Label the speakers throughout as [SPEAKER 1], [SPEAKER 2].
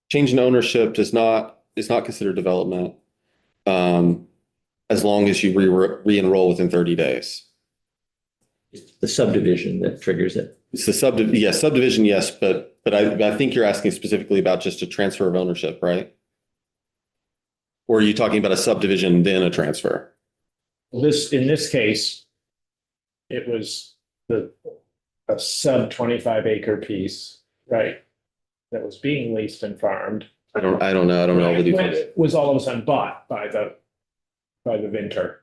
[SPEAKER 1] change in ownership is not considered development, um, as long as you re-enroll within 30 days.
[SPEAKER 2] It's the subdivision that triggers it.
[SPEAKER 1] It's the subdivision, yes, but I think you're asking specifically about just a transfer of ownership, right? Or are you talking about a subdivision then a transfer?
[SPEAKER 3] In this case, it was a sub 25 acre piece, right? That was being leased and farmed.
[SPEAKER 1] I don't know. I don't know all the
[SPEAKER 3] When
[SPEAKER 1] details.
[SPEAKER 3] it was all of a sudden bought by the Vinter.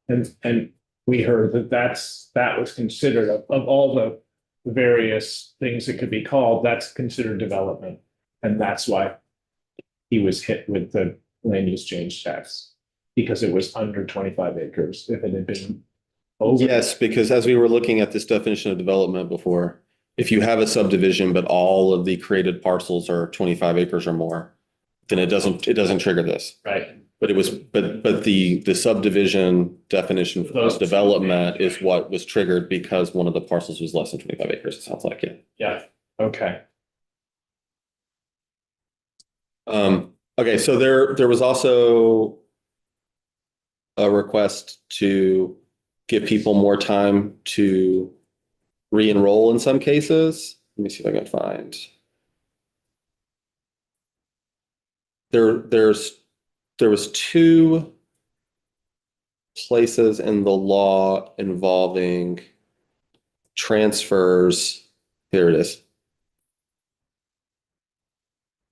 [SPEAKER 3] And we heard that was considered of all the various things it could be called, that's considered development. And that's why he was hit with the land use change tax, because it was under 25 acres. If it had been over.
[SPEAKER 1] Yes, because as we were looking at this definition of development before, if you have a subdivision, but all of the created parcels are 25 acres or more, then it doesn't trigger this.
[SPEAKER 3] Right.
[SPEAKER 1] But the subdivision definition for development is what was triggered because one of the parcels was less than 25 acres, it sounds like it.
[SPEAKER 3] Yeah, okay.
[SPEAKER 1] Okay, so there was also a request to give people more time to re-enroll in some cases. Let me see if I can find. There was two places in the law involving transfers. Here it is.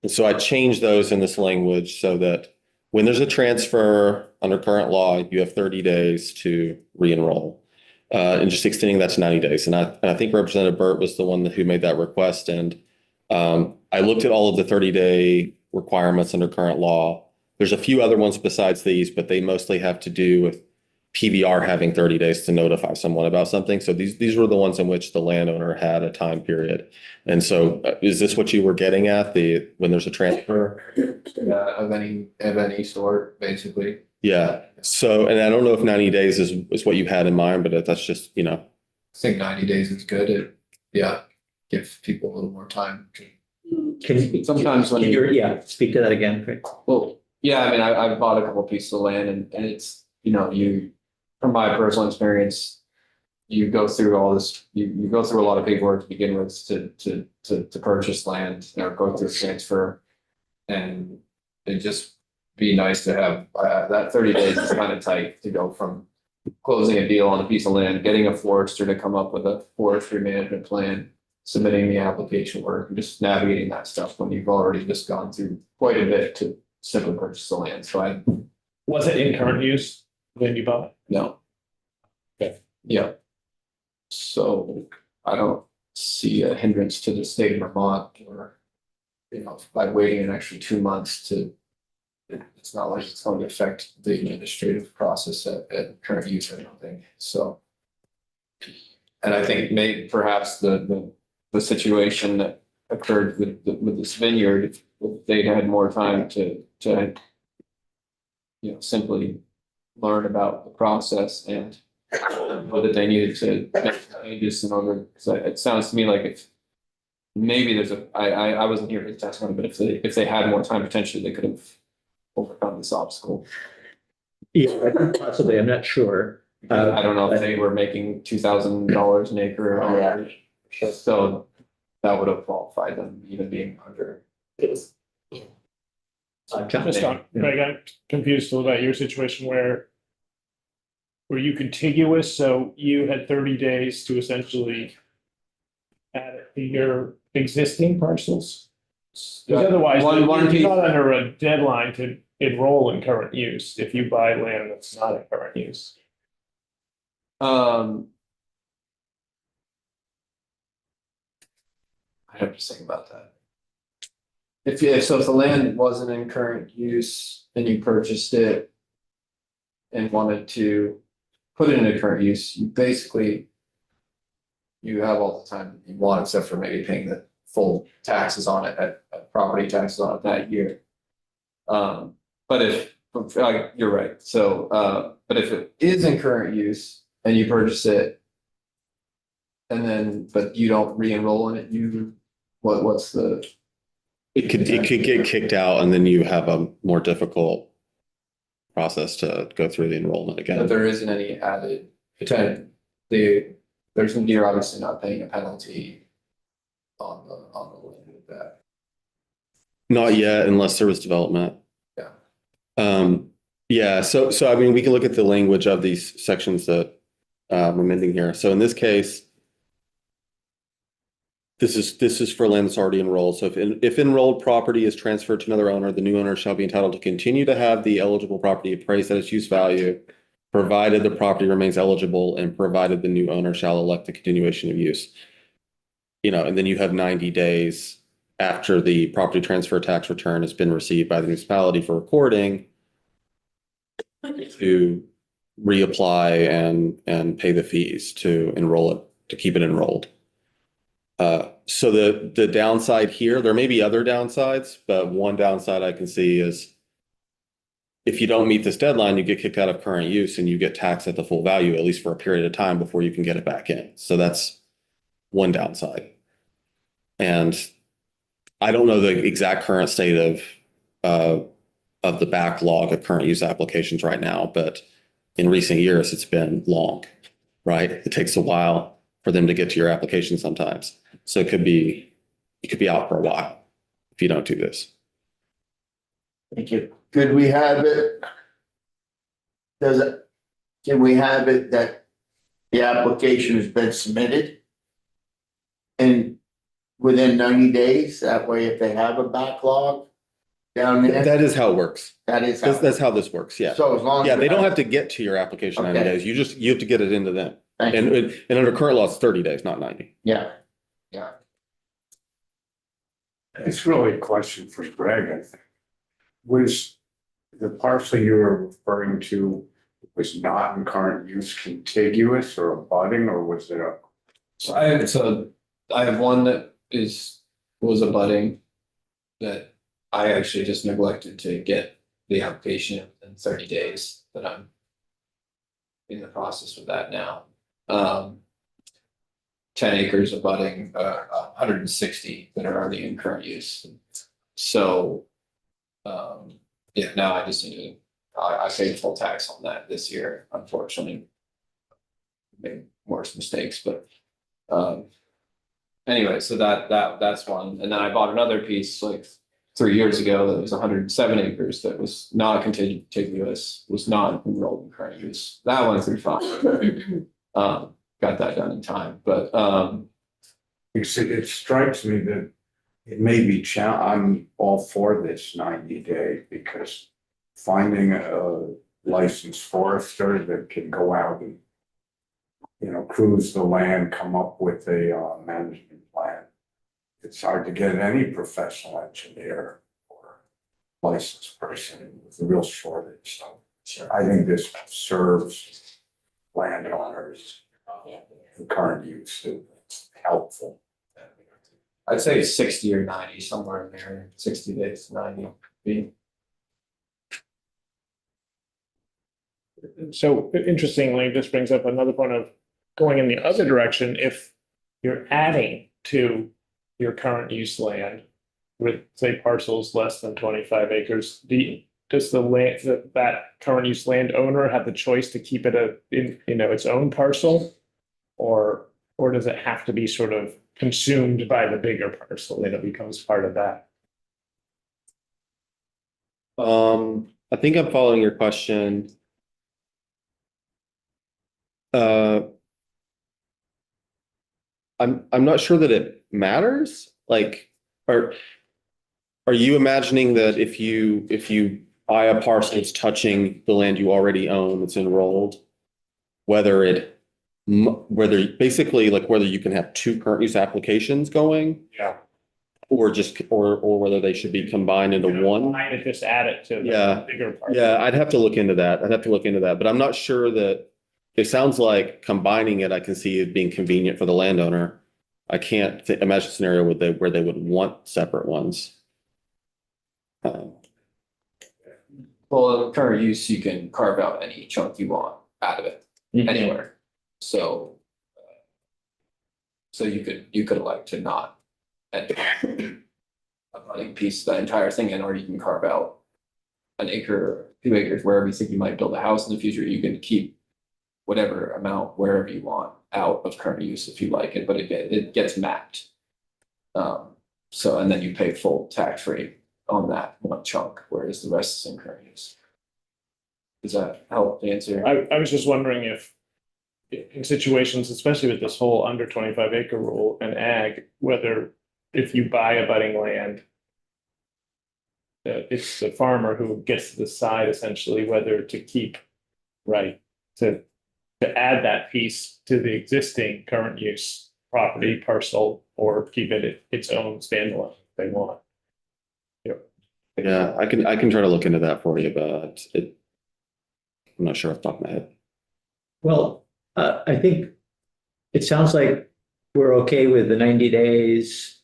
[SPEAKER 1] And so I changed those in this language so that when there's a transfer under current law, you have 30 days to re-enroll, and just extending that to 90 days. And I think Representative Burt was the one who made that request. And I looked at all of the 30-day requirements under current law. There's a few other ones besides these, but they mostly have to do with PBR having 30 days to notify someone about something. So these were the ones in which the landowner had a time period. And so is this what you were getting at, when there's a transfer?
[SPEAKER 4] Of any sort, basically.
[SPEAKER 1] Yeah. So, and I don't know if 90 days is what you had in mind, but that's just,
[SPEAKER 4] I think 90 days is good. Give people a little more time.
[SPEAKER 2] Can you
[SPEAKER 4] Sometimes when
[SPEAKER 2] speak to that again, Craig?
[SPEAKER 4] Well, yeah, I mean, I bought a couple pieces of land and it's, from my personal experience, you go through all this, you go through a lot of paperwork to begin with to purchase land or go through transfer. And it'd just be nice to have that 30 days is kind of tight to go from closing a deal on a piece of land, getting a forester to come up with a forestry management plan, submitting the application work, and just navigating that stuff when you've already just gone through quite a bit to simply purchase the land. So
[SPEAKER 3] Was it in current use when you bought it?
[SPEAKER 4] no.
[SPEAKER 3] Okay.
[SPEAKER 4] Yeah. So I don't see a hindrance to the state of Vermont or, by waiting an extra 2 months it's not like it's going to affect the administrative process at current use, I don't think. So. And I think perhaps the situation that occurred with this vineyard, if they had more time to simply learn about the process and whether they needed to make changes in order, because it sounds to me like if maybe I wasn't here for the testimony, but if they had more time, potentially they could have overcome this obstacle.
[SPEAKER 2] Yeah, possibly. I'm not sure.
[SPEAKER 4] I don't know if they were making $2,000 an acre on average, so that would have qualified them even being under.
[SPEAKER 3] Craig, I'm confused a little about your situation where were you contiguous? So you had 30 days to essentially add it to your existing parcels? Because otherwise, you're not under a deadline to enroll in current use if you buy land that's not in current use.
[SPEAKER 4] I have to think about that. If the land wasn't in current use and you purchased it and wanted to put it into current use, you have all the time you want, except for maybe paying the full taxes on it at property taxes on it that year. But if you're right, so but if it is in current use and you purchase it, and then but you don't re-enroll in it, what's the
[SPEAKER 1] It could get kicked out and then you have a more difficult process to go through the enrollment
[SPEAKER 4] But
[SPEAKER 1] again.
[SPEAKER 4] there isn't any added, you're obviously not paying a penalty on the land with that.
[SPEAKER 1] Not yet, unless there was development.
[SPEAKER 4] Yeah.
[SPEAKER 1] Yeah, so I mean, we can look at the language of these sections that we're amending here. So in this case, this is for land that's already enrolled. So if enrolled property is transferred to another owner, the new owner shall be entitled to continue to have the eligible property appraised at its use value, provided the property remains eligible and provided the new owner shall elect the continuation of use. You know, and then you have 90 days after the property transfer tax return has been received by the municipality for recording to reapply and pay the fees to enroll it, to keep it enrolled. So the downside here, there may be other downsides, but one downside I can see is if you don't meet this deadline, you get kicked out of current use and you get taxed at the full value, at least for a period of time before you can get it back in. So that's one downside. And I don't know the exact current state of the backlog of current use applications right now, but in recent years, it's been long, right? It takes a while for them to get to your application sometimes. So it could be out for a while if you don't do this.
[SPEAKER 5] Thank you. Could we have it? Can we have it that the application has been submitted? And within 90 days, that way if they have a backlog down there,
[SPEAKER 1] That is how it works.
[SPEAKER 5] that is how.
[SPEAKER 1] That's how this works, yeah.
[SPEAKER 5] So as long as.
[SPEAKER 1] Yeah, they don't have to get to your application 90
[SPEAKER 5] Okay.
[SPEAKER 1] days. You have to get it into them.
[SPEAKER 5] Thank you.
[SPEAKER 1] And under current law, it's 30 days, not 90.
[SPEAKER 5] Yeah,
[SPEAKER 6] It's really a question for Greg, I think. Was the parcel you were referring to was not in current use contiguous or abutting, or was it a?
[SPEAKER 4] So I have one that was abutting that I actually just neglected to get the application in 30 days, that I'm in the process with that now. 10 acres abutting 160 that are already in current use. So yeah, now I just need to, I paid full tax on that this year, unfortunately. Made worse mistakes, but anyway, so that's one. And then I bought another piece like 3 years ago that was 107 acres that was not contiguous, was not enrolled in current use. That went through fine. Got that done in time, but
[SPEAKER 6] It strikes me that it may be I'm all for this 90-day, because finding a licensed forester that can go out and, you know, cruise the land, come up with a management plan. It's hard to get any professional engineer or licensed person with a real shortage. So I think this serves landowners in current use. It's helpful.
[SPEAKER 4] I'd say 60 or 90, somewhere in there, 60 days to 90 be.
[SPEAKER 3] So interestingly, this brings up another point of going in the other direction. If you're adding to your current use land with, say, parcels less than 25 acres, does the land, that current use landowner have the choice to keep it in, its own parcel? Or does it have to be sort of consumed by the bigger parcel and it becomes part of that?
[SPEAKER 1] I think I'm following your question. I'm not sure that it matters. Like, are you imagining that if you buy a parcel that's touching the land you already own, that's enrolled, whether basically like whether you can have two current use applications going?
[SPEAKER 3] Yeah.
[SPEAKER 1] Or whether they should be combined into one?
[SPEAKER 3] Might just add it to
[SPEAKER 1] Yeah.
[SPEAKER 3] the bigger parcel.
[SPEAKER 1] Yeah, I'd have to look into that. But I'm not sure that, it sounds like combining it, I can see it being convenient for the landowner. I can't imagine a scenario where they would want separate ones.
[SPEAKER 4] Well, in current use, you can carve out any chunk you want out of it, anywhere. So you could elect to not enter. abutting piece, that entire thing in, or you can carve out an acre, 2 acres, wherever you think you might build a house in the future, you can keep whatever amount wherever you want out of current use if you like it, but it gets mapped. So, and then you pay full tax rate on that one chunk, whereas the rest is in current use. Does that help answer?
[SPEAKER 3] I was just wondering if in situations, especially with this whole under 25 acre rule and ag, whether if you buy abutting land, it's the farmer who gets to decide essentially whether to keep, right, to add that piece to the existing current use property parcel or keep it its own standalone if they want.
[SPEAKER 1] Yeah, I can try to look into that for you, but I'm not sure off the top of my head.
[SPEAKER 2] Well, I think it sounds like we're okay with the 90 days.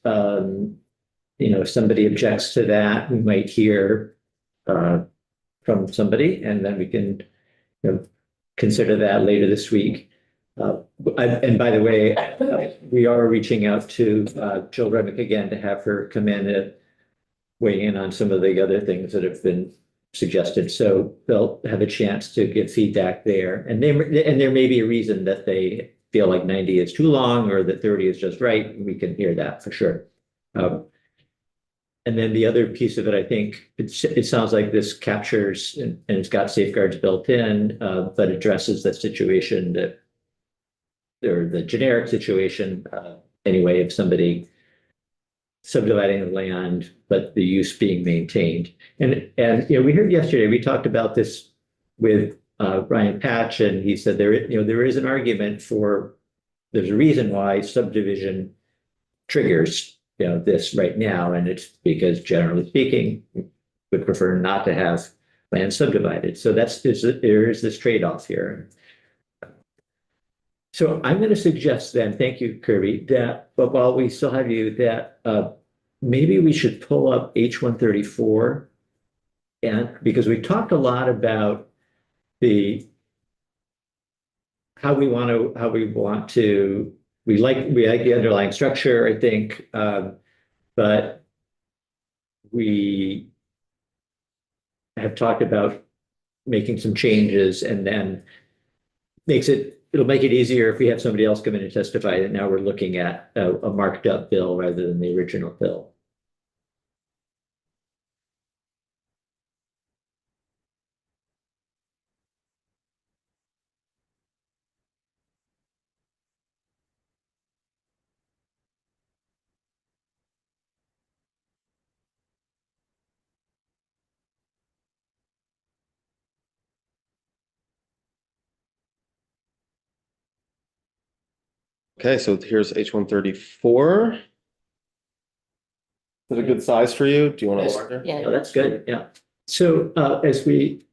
[SPEAKER 2] If somebody objects to that, we might hear from somebody, and then we can consider that later this week. And by the way, we are reaching out to Jill Remick again to have her come in and weigh in on some of the other things that have been suggested. So they'll have a chance to give feedback there. And there may be a reason that they feel like 90 is too long or that 30 is just right. We can hear that for sure. And then the other piece of it, I think it sounds like this captures and it's got safeguards built in, but addresses the situation that, or the generic situation anyway, of somebody subdividing the land, but the use being maintained. And we heard yesterday, we talked about this with Ryan Patch, and he said there is an argument for, there's a reason why subdivision triggers this right now, and it's because generally speaking, we would prefer not to have land subdivided. So there is this trade-off here. So I'm going to suggest then, thank you, Kirby, but while we still have you, that maybe we should pull up H134, and because we talked a lot about how we like the underlying structure, I think, but we have talked about making some changes, and then it'll make it easier if we have somebody else come in and testify that now we're looking at a marked up bill rather than the original bill.
[SPEAKER 1] Okay, so here's H134. Is it a good size for you? Do you want to
[SPEAKER 2] Yes.
[SPEAKER 1] larger?
[SPEAKER 2] Oh, that's good. Yeah. So as we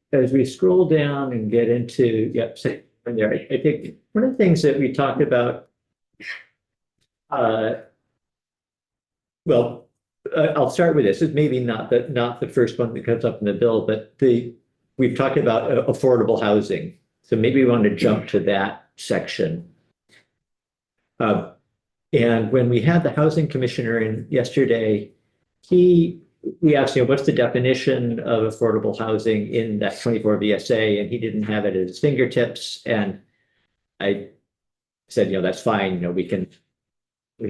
[SPEAKER 2] scroll down and get into, from there, I think one of the things that we talked about, I'll start with this. It's maybe not the first one that comes up in the bill, but we've talked about affordable housing. So maybe we want to jump to that section. And when we had the housing commissioner in yesterday, we asked, what's the definition of affordable housing in that 24 VSA, and he didn't have it at his fingertips. And I said, that's fine. We can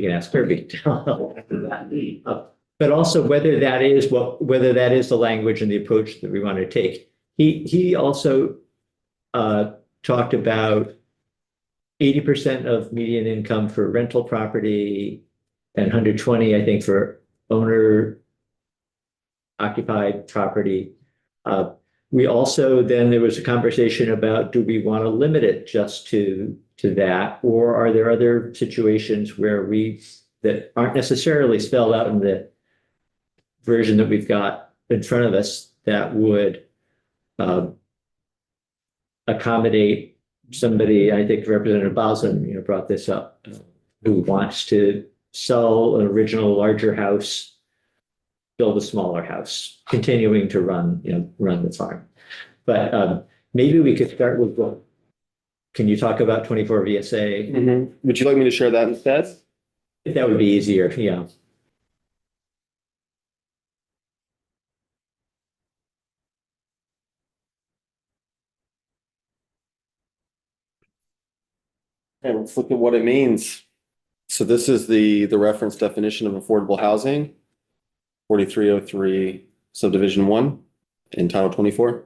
[SPEAKER 2] ask Kirby. But also whether that is the language and the approach that we want to take. He also talked about 80% of median income for rental property and 120, I think, for owner occupied property. We also, then there was a conversation about, do we want to limit it just to that? Or are there other situations where that aren't necessarily spelled out in the version that we've got in front of us that would accommodate somebody? I think Representative Bosman, brought this up, who wants to sell an original larger house, build a smaller house, continuing to run the farm. But maybe we could start with, can you talk about 24 VSA?
[SPEAKER 1] Mm-hmm. Would you like me to share that instead?
[SPEAKER 2] That would be easier, yeah.
[SPEAKER 1] And let's look at what it means. So this is the reference definition of affordable housing. 4303 subdivision 1 in Title 24.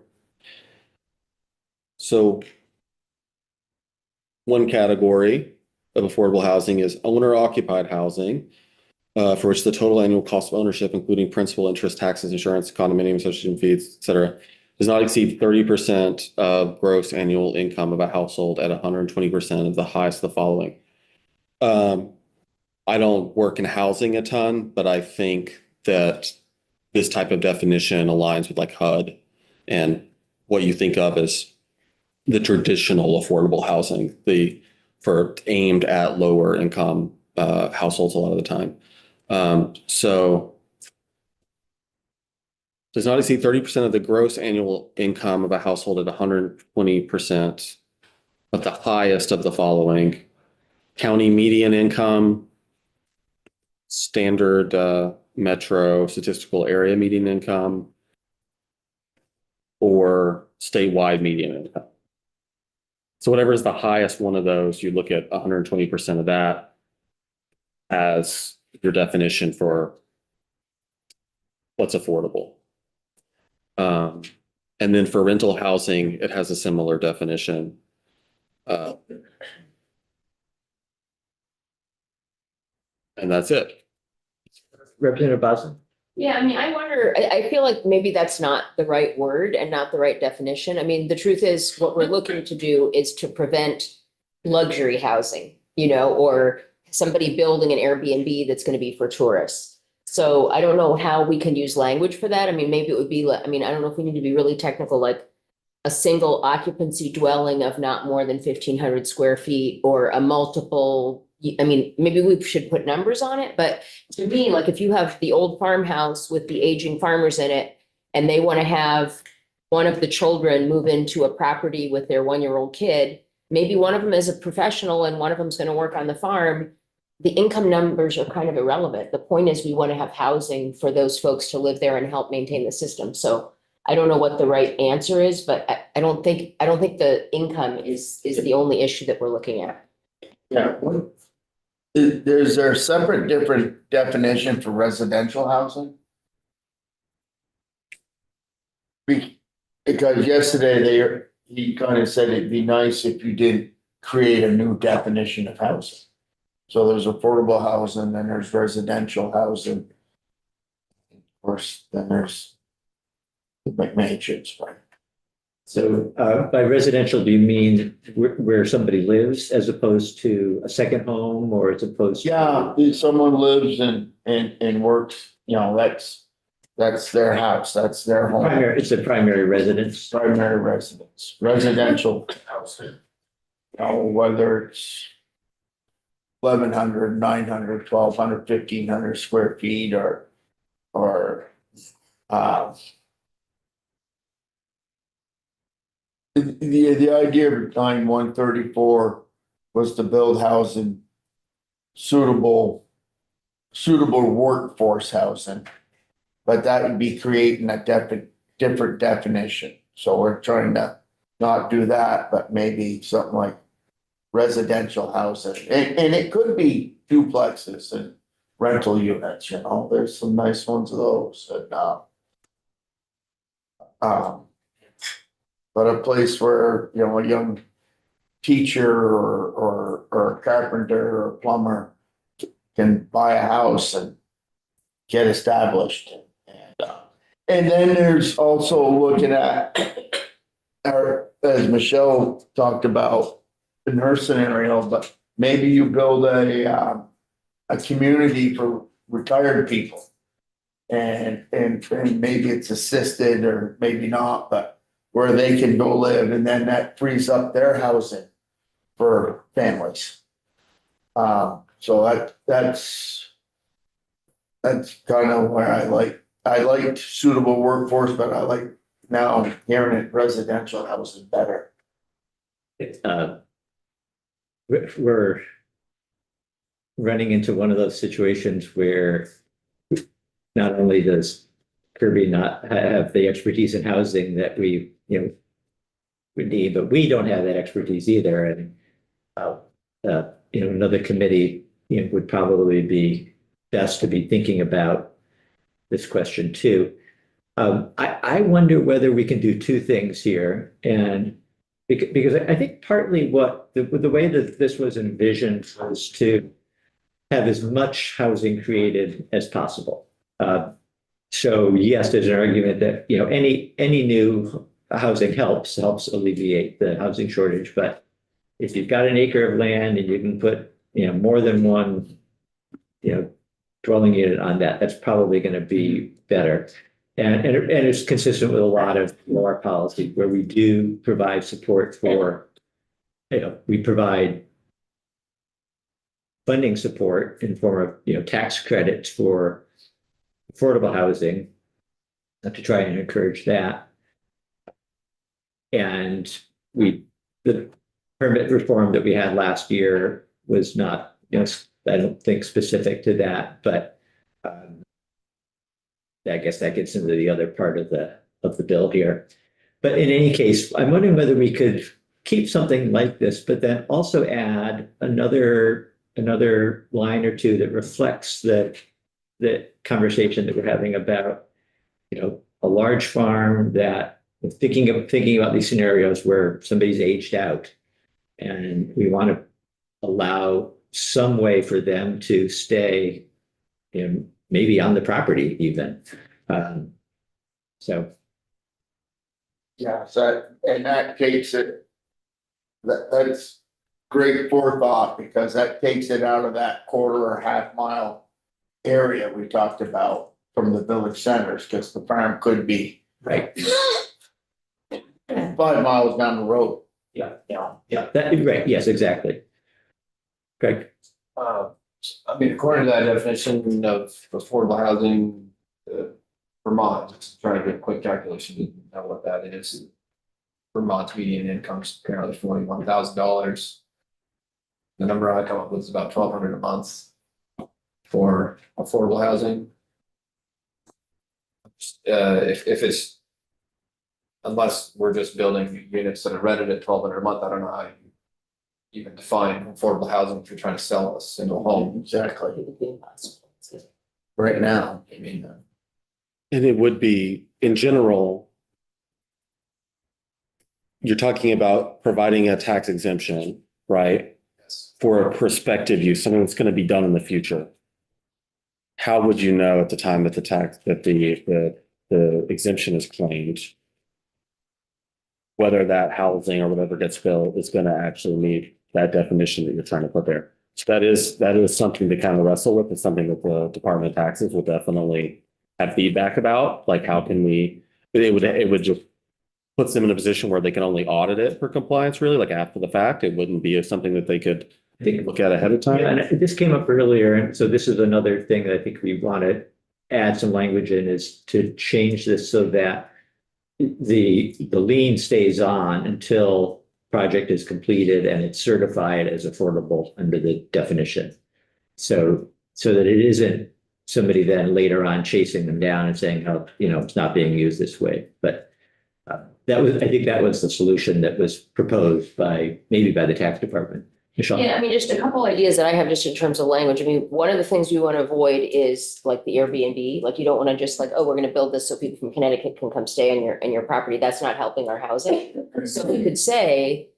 [SPEAKER 1] So one category of affordable housing is owner occupied housing, for which the total annual cost of ownership, including principal, interest, taxes, insurance, condominium association fees, et cetera, does not exceed 30% of gross annual income of a household at 120% of the highest of the following. I don't work in housing a ton, but I think that this type of definition aligns with like HUD and what you think of as the traditional affordable housing, for aimed at lower income households a lot of the time. So does not exceed 30% of the gross annual income of a household at 120% of the highest of the following: county median income, standard metro statistical area median income, or statewide median income. So whatever is the highest one of those, you look at 120% of that as your definition for what's affordable. And then for rental housing, it has a similar definition. And that's it.
[SPEAKER 2] Representative Boston?
[SPEAKER 7] Yeah, I mean, I wonder, I feel like maybe that's not the right word and not the right definition. I mean, the truth is, what we're looking to do is to prevent luxury housing, or somebody building an Airbnb that's going to be for tourists. So I don't know how we can use language for that. I mean, maybe it would be, I don't know if we need to be really technical, like a single occupancy dwelling of not more than 1,500 square feet, or a multiple. I mean, maybe we should put numbers on it, but to me, like if you have the old farmhouse with the aging farmers in it, and they want to have one of the children move into a property with their 1-year-old kid, maybe one of them is a professional and one of them's going to work on the farm. The income numbers are kind of irrelevant. The point is we want to have housing for those folks to live there and help maintain the system. So I don't know what the right answer is, but I don't think the income is the only issue that we're looking at.
[SPEAKER 5] Yeah. Is there a separate different definition for residential housing? Because yesterday he kind of said it'd be nice if you did create a new definition of housing. So there's affordable housing, then there's residential housing. Of course, then there's the McMansions, right?
[SPEAKER 2] So by residential, do you mean where somebody lives as opposed to a second home, or as opposed to?
[SPEAKER 5] Yeah, if someone lives and works, that's their house, that's their home.
[SPEAKER 2] It's a primary residence.
[SPEAKER 5] Primary residence, residential housing. Whether it's 1,100, 900, 1,200, 1,500 square feet or the idea behind 134 was to build housing suitable workforce housing. But that would be creating a different definition. So we're trying to not do that, but maybe something like residential housing. And it could be duplexes and rental units, there's some nice ones of those. But a place where, a young teacher or a carpenter or a plumber can buy a house and get established. And then there's also looking at, as Michelle talked about, in her scenario, but maybe you build a community for retired people. And maybe it's assisted or maybe not, but where they can go live, and then that frees up their housing for families. So that's kind of where I liked suitable workforce, but I like now hearing it residential housing better.
[SPEAKER 2] We're running into one of those situations where not only does Kirby not have the expertise in housing that we need, but we don't have that expertise either. And another committee, would probably be best to be thinking about this question too. I wonder whether we can do two things here, and because I think partly what the way that this was envisioned was to have as much housing created as possible. So yes, there's an argument that, any new housing helps alleviate the housing shortage, but if you've got an acre of land and you can put, more than one, dwelling unit on that, that's probably going to be better. And it's consistent with a lot of our policy where we do provide support for, we provide funding support in the form of, tax credits for affordable housing to try and encourage that. And the permit reform that we had last year was not, I don't think specific to that, but I guess that gets into the other part of the bill here. But in any case, I'm wondering whether we could keep something like this, but then also add another line or two that reflects the conversation that we're having about, a large farm that thinking about these scenarios where somebody's aged out and we want to allow some way for them to stay maybe on the property even. So.
[SPEAKER 5] Yeah, so, and that takes it, that's great forethought, because that takes it out of that quarter or half mile area we talked about from the village centers, because the farm could be
[SPEAKER 2] Right.
[SPEAKER 5] 5 miles down the road.
[SPEAKER 2] Yeah, right, yes, exactly. Greg?
[SPEAKER 4] According to that definition of affordable housing, Vermont, just trying to do a quick calculation to know what that is. Vermont's median income is apparently $41,000. The number I come up with is about $1,200 a month for affordable housing. If it's, unless we're just building units that are rented at $1,200 a month, I don't know how you even define affordable housing if you're trying to sell a single home.
[SPEAKER 5] Exactly.
[SPEAKER 7] It would be impossible.
[SPEAKER 5] Right now,
[SPEAKER 4] I mean,
[SPEAKER 1] And it would be, in general, you're talking about providing a tax exemption, right?
[SPEAKER 4] yes.
[SPEAKER 1] For a prospective use, something that's going to be done in the future. How would you know at the time that the exemption is claimed whether that housing or whatever gets built is going to actually meet that definition that you're trying to put there? So that is something to kind of wrestle with. It's something that the Department of Taxes will definitely have feedback about. Like, how can we? It would just puts them in a position where they can only audit it for compliance, really, like after the fact. It wouldn't be something that they could look at ahead of time.
[SPEAKER 2] Yeah, and this came up earlier, and so this is another thing that I think we want to add some language in, is to change this so that the lien stays on until project is completed and it's certified as affordable under the definition. So that it isn't somebody then later on chasing them down and saying, oh, it's not being used this way. But I think that was the solution that was proposed maybe by the tax department. Michelle?
[SPEAKER 7] Yeah, I mean, just a couple ideas that I have just in terms of language. I mean, one of the things we want to avoid is like the Airbnb. Like, you don't want to just like, oh, we're going to build this so people from Connecticut can come stay on your property. That's not helping our housing. So we could say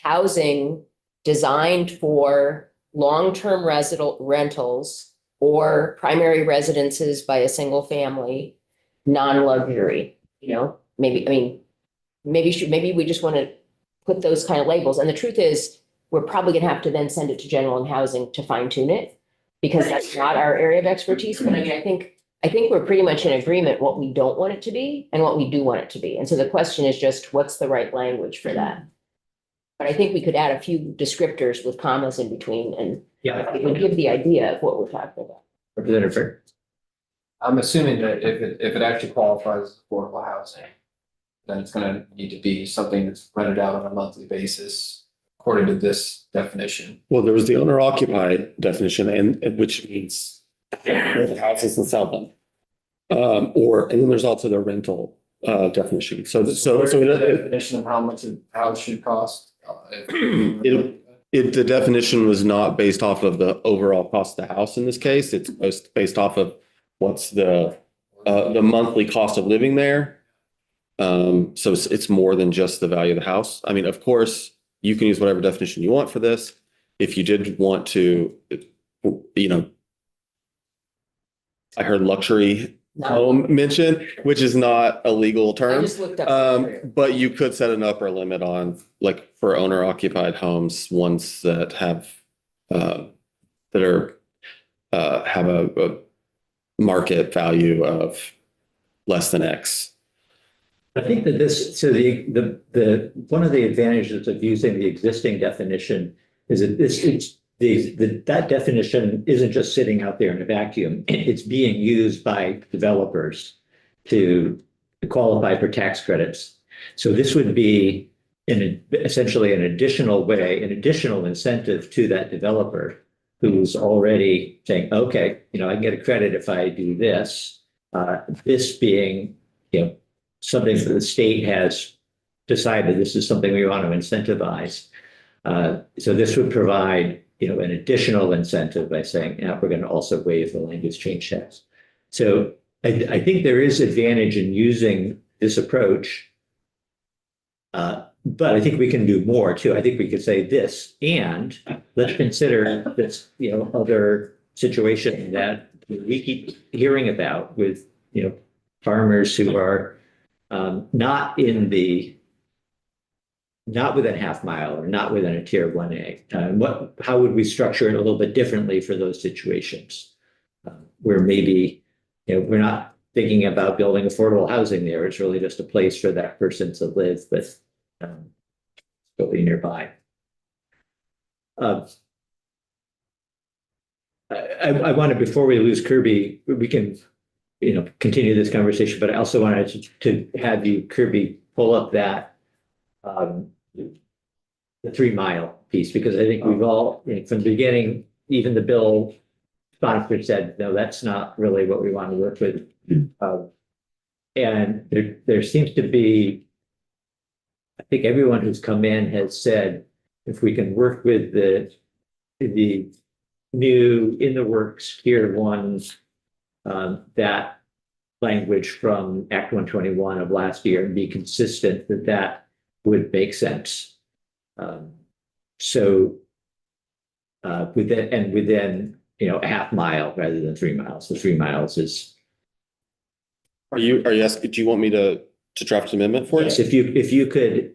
[SPEAKER 7] housing designed for long-term rentals or primary residences by a single family, non-luxury, maybe we just want to put those kind of labels. And the truth is, we're probably gonna have to then send it to general and housing to fine tune it, because that's not our area of expertise. But I mean, I think we're pretty much in agreement what we don't want it to be and what we do want it to be. And so the question is just, what's the right language for that? But I think we could add a few descriptors with commas in between, and it would give the idea of what we're talking about.
[SPEAKER 2] Representative.
[SPEAKER 4] I'm assuming that if it actually qualifies as affordable housing, then it's gonna need to be something that's rented out on a monthly basis, according to this definition.
[SPEAKER 1] Well, there was the owner occupied definition, and which means rent houses and sell them. And then there's also the rental definition. So
[SPEAKER 4] Where's the definition of how it should cost.
[SPEAKER 1] It'll- The definition was not based off of the overall cost of the house in this case. It's based off of what's the monthly cost of living there. So it's more than just the value of the house. I mean, of course, you can use whatever definition you want for this. If you did want to, you know, I heard luxury home mentioned, which is not a legal
[SPEAKER 7] I
[SPEAKER 1] term.
[SPEAKER 7] just looked up.
[SPEAKER 1] But you could set an upper limit on, like, for owner occupied homes, ones that have, that are, have a market value of less than X.
[SPEAKER 2] I think that this, so one of the advantages of using the existing definition is that that definition isn't just sitting out there in a vacuum. It's being used by developers to qualify for tax credits. So this would be essentially an additional way, an additional incentive to that developer who's already saying, okay, you know, I can get a credit if I do this. This being, you know, something that the state has decided this is something we want to incentivize. So this would provide, you know, an additional incentive by saying, yeah, we're going to also waive the land use change tax. So I think there is advantage in using this approach. But I think we can do more too. I think we could say this, and let's consider this, you know, other situation that we keep hearing about with, you know, farmers who are not within half mile or not within a tier 1A. How would we structure it a little bit differently for those situations? Where maybe, you know, we're not thinking about building affordable housing there. It's really just a place for that person to live, but totally nearby. I wanted, before we lose Kirby, we can, you know, continue this conversation, but I also wanted to have you, Kirby, pull up that the 3 mile piece, because I think we've all, you know, from the beginning, even the bill sponsor said, no, that's not really what we want to work with. And there seems to be, I think everyone who's come in has said, if we can work with the new in the works tier 1, that language from Act 121 of last year, and be consistent, that would make sense. So within, you know, a half mile rather than 3 miles. The 3 miles is.
[SPEAKER 1] Are you asking, do you want me to draft an amendment for you?
[SPEAKER 2] Yes, if you could,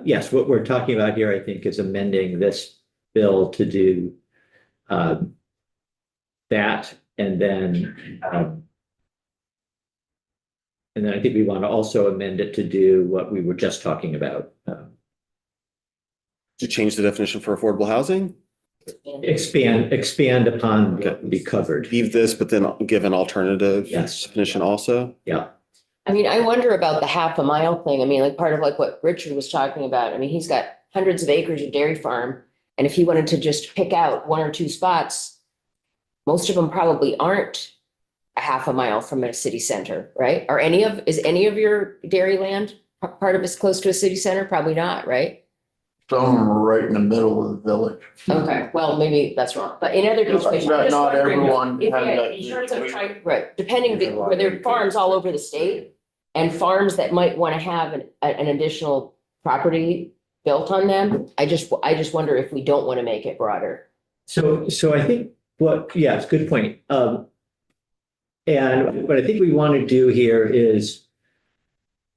[SPEAKER 2] yes, what we're talking about here, I think, is amending this bill to do that, and then I think we want to also amend it to do what we were just talking about.
[SPEAKER 1] To change the definition for affordable housing?
[SPEAKER 2] Expand upon what would be covered.
[SPEAKER 1] Leave this, but then give an alternative
[SPEAKER 2] Yes.
[SPEAKER 1] definition also?
[SPEAKER 2] Yeah.
[SPEAKER 7] I mean, I wonder about the half a mile thing. I mean, like, part of like what Richard was talking about. I mean, he's got hundreds of acres of dairy farm. And if he wanted to just pick out 1 or 2 spots, most of them probably aren't a half a mile from a city center, right? Is any of your dairy land part of it's close to a city center? Probably not, right?
[SPEAKER 5] Some are right in the middle of the village.
[SPEAKER 7] Okay, well, maybe that's wrong, but in other situations.
[SPEAKER 5] But
[SPEAKER 7] I'm just
[SPEAKER 5] not
[SPEAKER 7] wondering
[SPEAKER 5] everyone
[SPEAKER 7] if,
[SPEAKER 5] has
[SPEAKER 7] yeah,
[SPEAKER 5] that.
[SPEAKER 7] in terms of right, depending, where there are farms all over the state and farms that might want to have an additional property built on them. I just wonder if we don't want to make it broader.
[SPEAKER 2] So I think yeah, it's a good point. And what I think we want to do here is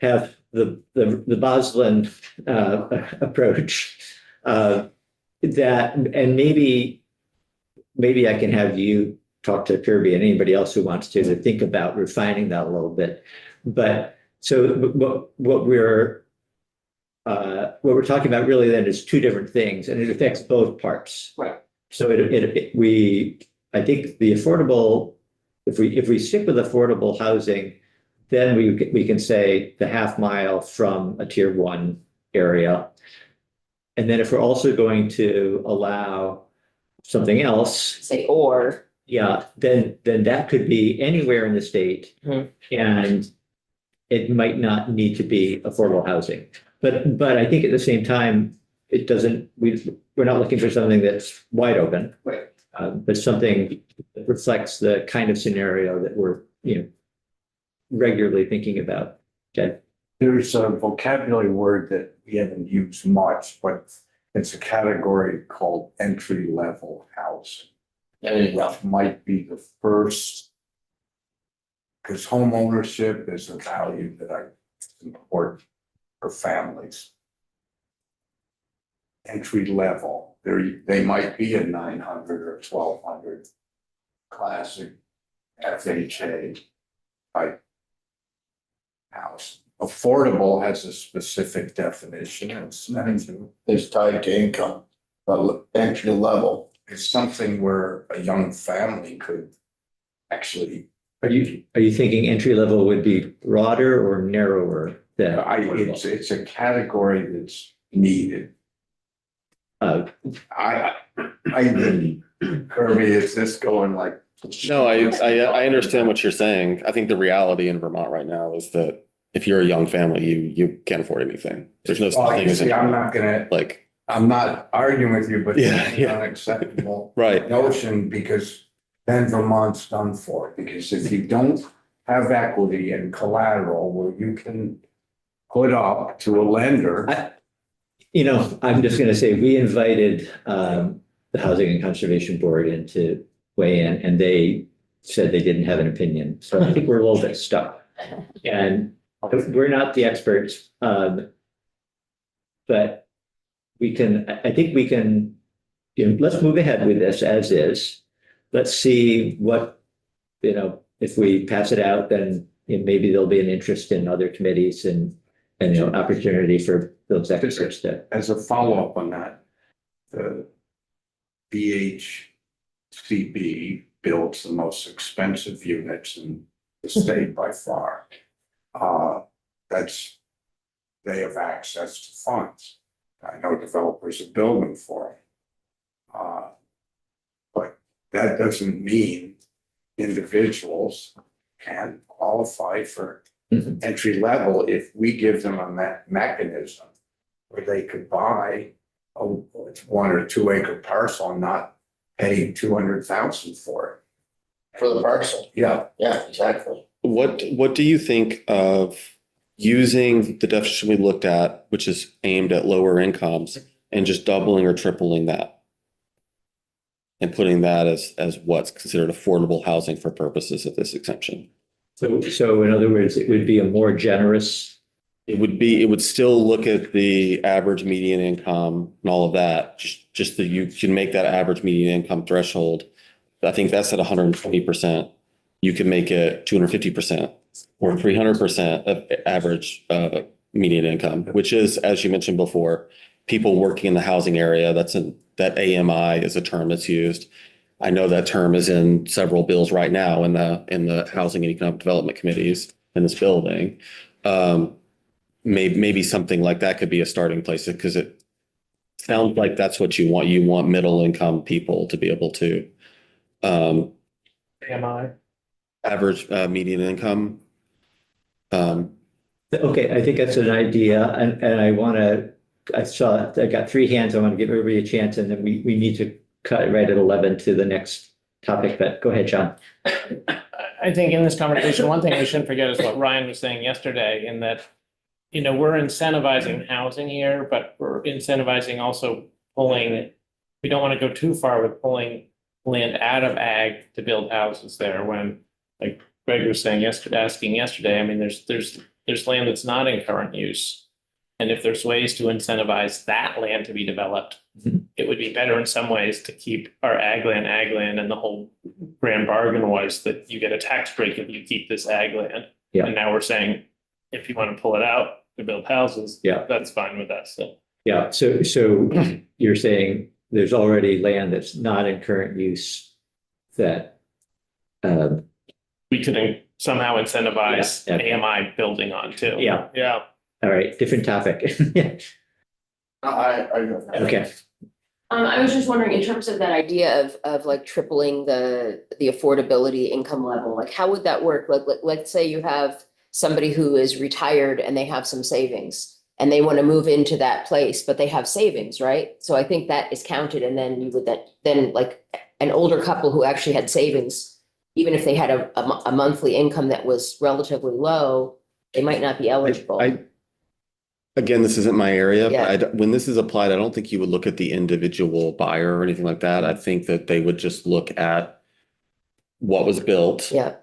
[SPEAKER 2] have the Bosland approach, that, and maybe I can have you talk to Kirby and anybody else who wants to think about refining that a little bit. But so what we're talking about really then is 2 different things, and it affects both parts.
[SPEAKER 7] Right.
[SPEAKER 2] So I think the affordable, if we stick with affordable housing, then we can say the half mile from a tier 1 area. And then if we're also going to allow something else,
[SPEAKER 7] Say, or,
[SPEAKER 2] yeah, then that could be anywhere in the state.
[SPEAKER 7] Mhm.
[SPEAKER 2] And it might not need to be affordable housing. But I think at the same time, it doesn't, we're not looking for something that's wide open.
[SPEAKER 4] Right.
[SPEAKER 2] But something that reflects the kind of scenario that we're, regularly thinking about. Okay.
[SPEAKER 6] There's a vocabulary word that we haven't used much, but it's a category called entry-level housing. That might be the first. Because home ownership is a value that is important for families. Entry level, they might be a 900 or 1200 classic FHA type house. Affordable has a specific definition.
[SPEAKER 5] It's tied to income, but entry level.
[SPEAKER 6] It's something where a young family could actually.
[SPEAKER 2] Are you thinking entry level would be broader or narrower than?
[SPEAKER 6] It's a category that's needed. I Kirby, is this going like?
[SPEAKER 1] No, I understand what you're saying. I think the reality in Vermont right now is that if you're a young family, you can't afford anything. There's no such thing as
[SPEAKER 6] I'm not gonna,
[SPEAKER 1] like,
[SPEAKER 6] I'm not arguing with you, but
[SPEAKER 1] Yeah,
[SPEAKER 6] it's
[SPEAKER 1] yeah.
[SPEAKER 6] an unacceptable
[SPEAKER 1] right.
[SPEAKER 6] notion because then Vermont's done for it. Because if you don't have equity and collateral where you can put up to a lender.
[SPEAKER 2] I'm just going to say, we invited the Housing and Conservation Board in to weigh in, and they said they didn't have an opinion. So I think we're a little bit stuck. And we're not the experts, but I think we can, let's move ahead with this as is. Let's see what, if we pass it out, then maybe there'll be an interest in other committees and opportunity for those experts to.
[SPEAKER 6] As a follow-up on that, the BHCB builds the most expensive units in the state by far. They have access to funds. I know developers are building for them. But that doesn't mean individuals can qualify for entry level if we give them a mechanism where they could buy a 1 or 2 acre parcel and not pay 200,000 for it.
[SPEAKER 5] For the parcel.
[SPEAKER 6] Yeah.
[SPEAKER 5] Yeah, exactly.
[SPEAKER 1] What do you think of using the definition we looked at, which is aimed at lower incomes, and just doubling or tripling that? And putting that as what's considered affordable housing for purposes of this exemption?
[SPEAKER 2] So in other words, it would be a more generous.
[SPEAKER 1] It would still look at the average median income and all of that, just that you can make that average median income threshold. I think that's at 120%. You can make it 250% or 300% of average median income, which is, as you mentioned before, people working in the housing area. That AMI is a term that's used. I know that term is in several bills right now in the Housing and Economic Development Committees in this building. Maybe something like that could be a starting place, because it sounds like that's what you want. You want middle income people to be able to
[SPEAKER 3] AMI.
[SPEAKER 1] average median income.
[SPEAKER 2] Okay, I think that's an idea, and I got 3 hands. I want to give everybody a chance, and then we need to cut right at 11 to the next topic, but go ahead, John.
[SPEAKER 3] I think in this conversation, one thing we shouldn't forget is what Ryan was saying yesterday, in that, we're incentivizing housing here, but we're incentivizing also pulling, we don't want to go too far with pulling land out of ag to build houses there, when, like Greg was saying asking yesterday, I mean, there's land that's not in current use. And if there's ways to incentivize that land to be developed, it would be better in some ways to keep our ag land, and the whole grand bargain was that you get a tax break if you keep this ag land.
[SPEAKER 2] Yeah.
[SPEAKER 3] And now we're saying, if you want to pull it out to build houses,
[SPEAKER 2] Yeah.
[SPEAKER 3] that's fine with us. So
[SPEAKER 2] Yeah, so you're saying there's already land that's not in current use that
[SPEAKER 3] we could somehow incentivize
[SPEAKER 2] Yeah.
[SPEAKER 3] AMI building on too.
[SPEAKER 2] Yeah.
[SPEAKER 3] Yeah.
[SPEAKER 2] all right, different topic. Okay.
[SPEAKER 7] I was just wondering, in terms of that idea of like tripling the affordability income level, like how would that work? Like, let's say you have somebody who is retired and they have some savings. and they want to move into that place, but they have savings, right? So I think that is counted, and then you would then like an older couple who actually had savings, even if they had a monthly income that was relatively low, they might not be eligible.
[SPEAKER 1] Again, this isn't my area,
[SPEAKER 7] Yeah.
[SPEAKER 1] but when this is applied, I don't think you would look at the individual buyer or anything like that. I think that they would just look at what was built,
[SPEAKER 7] Yeah,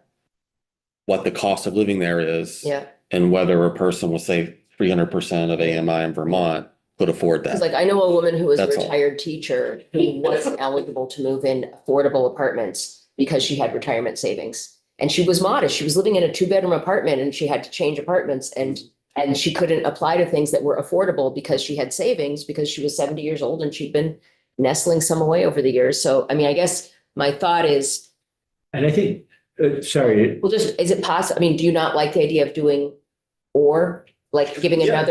[SPEAKER 1] what the cost of living there is,
[SPEAKER 7] yeah.
[SPEAKER 1] and whether a person with, say, 300% of AMI in Vermont could afford
[SPEAKER 7] Because
[SPEAKER 1] that.
[SPEAKER 7] like I know a woman who was a
[SPEAKER 1] That's all.
[SPEAKER 7] retired teacher who wasn't eligible to move in affordable apartments because she had retirement savings. And she was modest. She was living in a 2-bedroom apartment and she had to change apartments and she couldn't apply to things that were affordable because she had savings because she was 70 years old and she'd been nestling some away over the years. So, I mean, I guess my thought is,
[SPEAKER 2] And I think, sorry,
[SPEAKER 7] well, just, is it possible? I mean, do you not like the idea of doing or like giving
[SPEAKER 2] Yeah.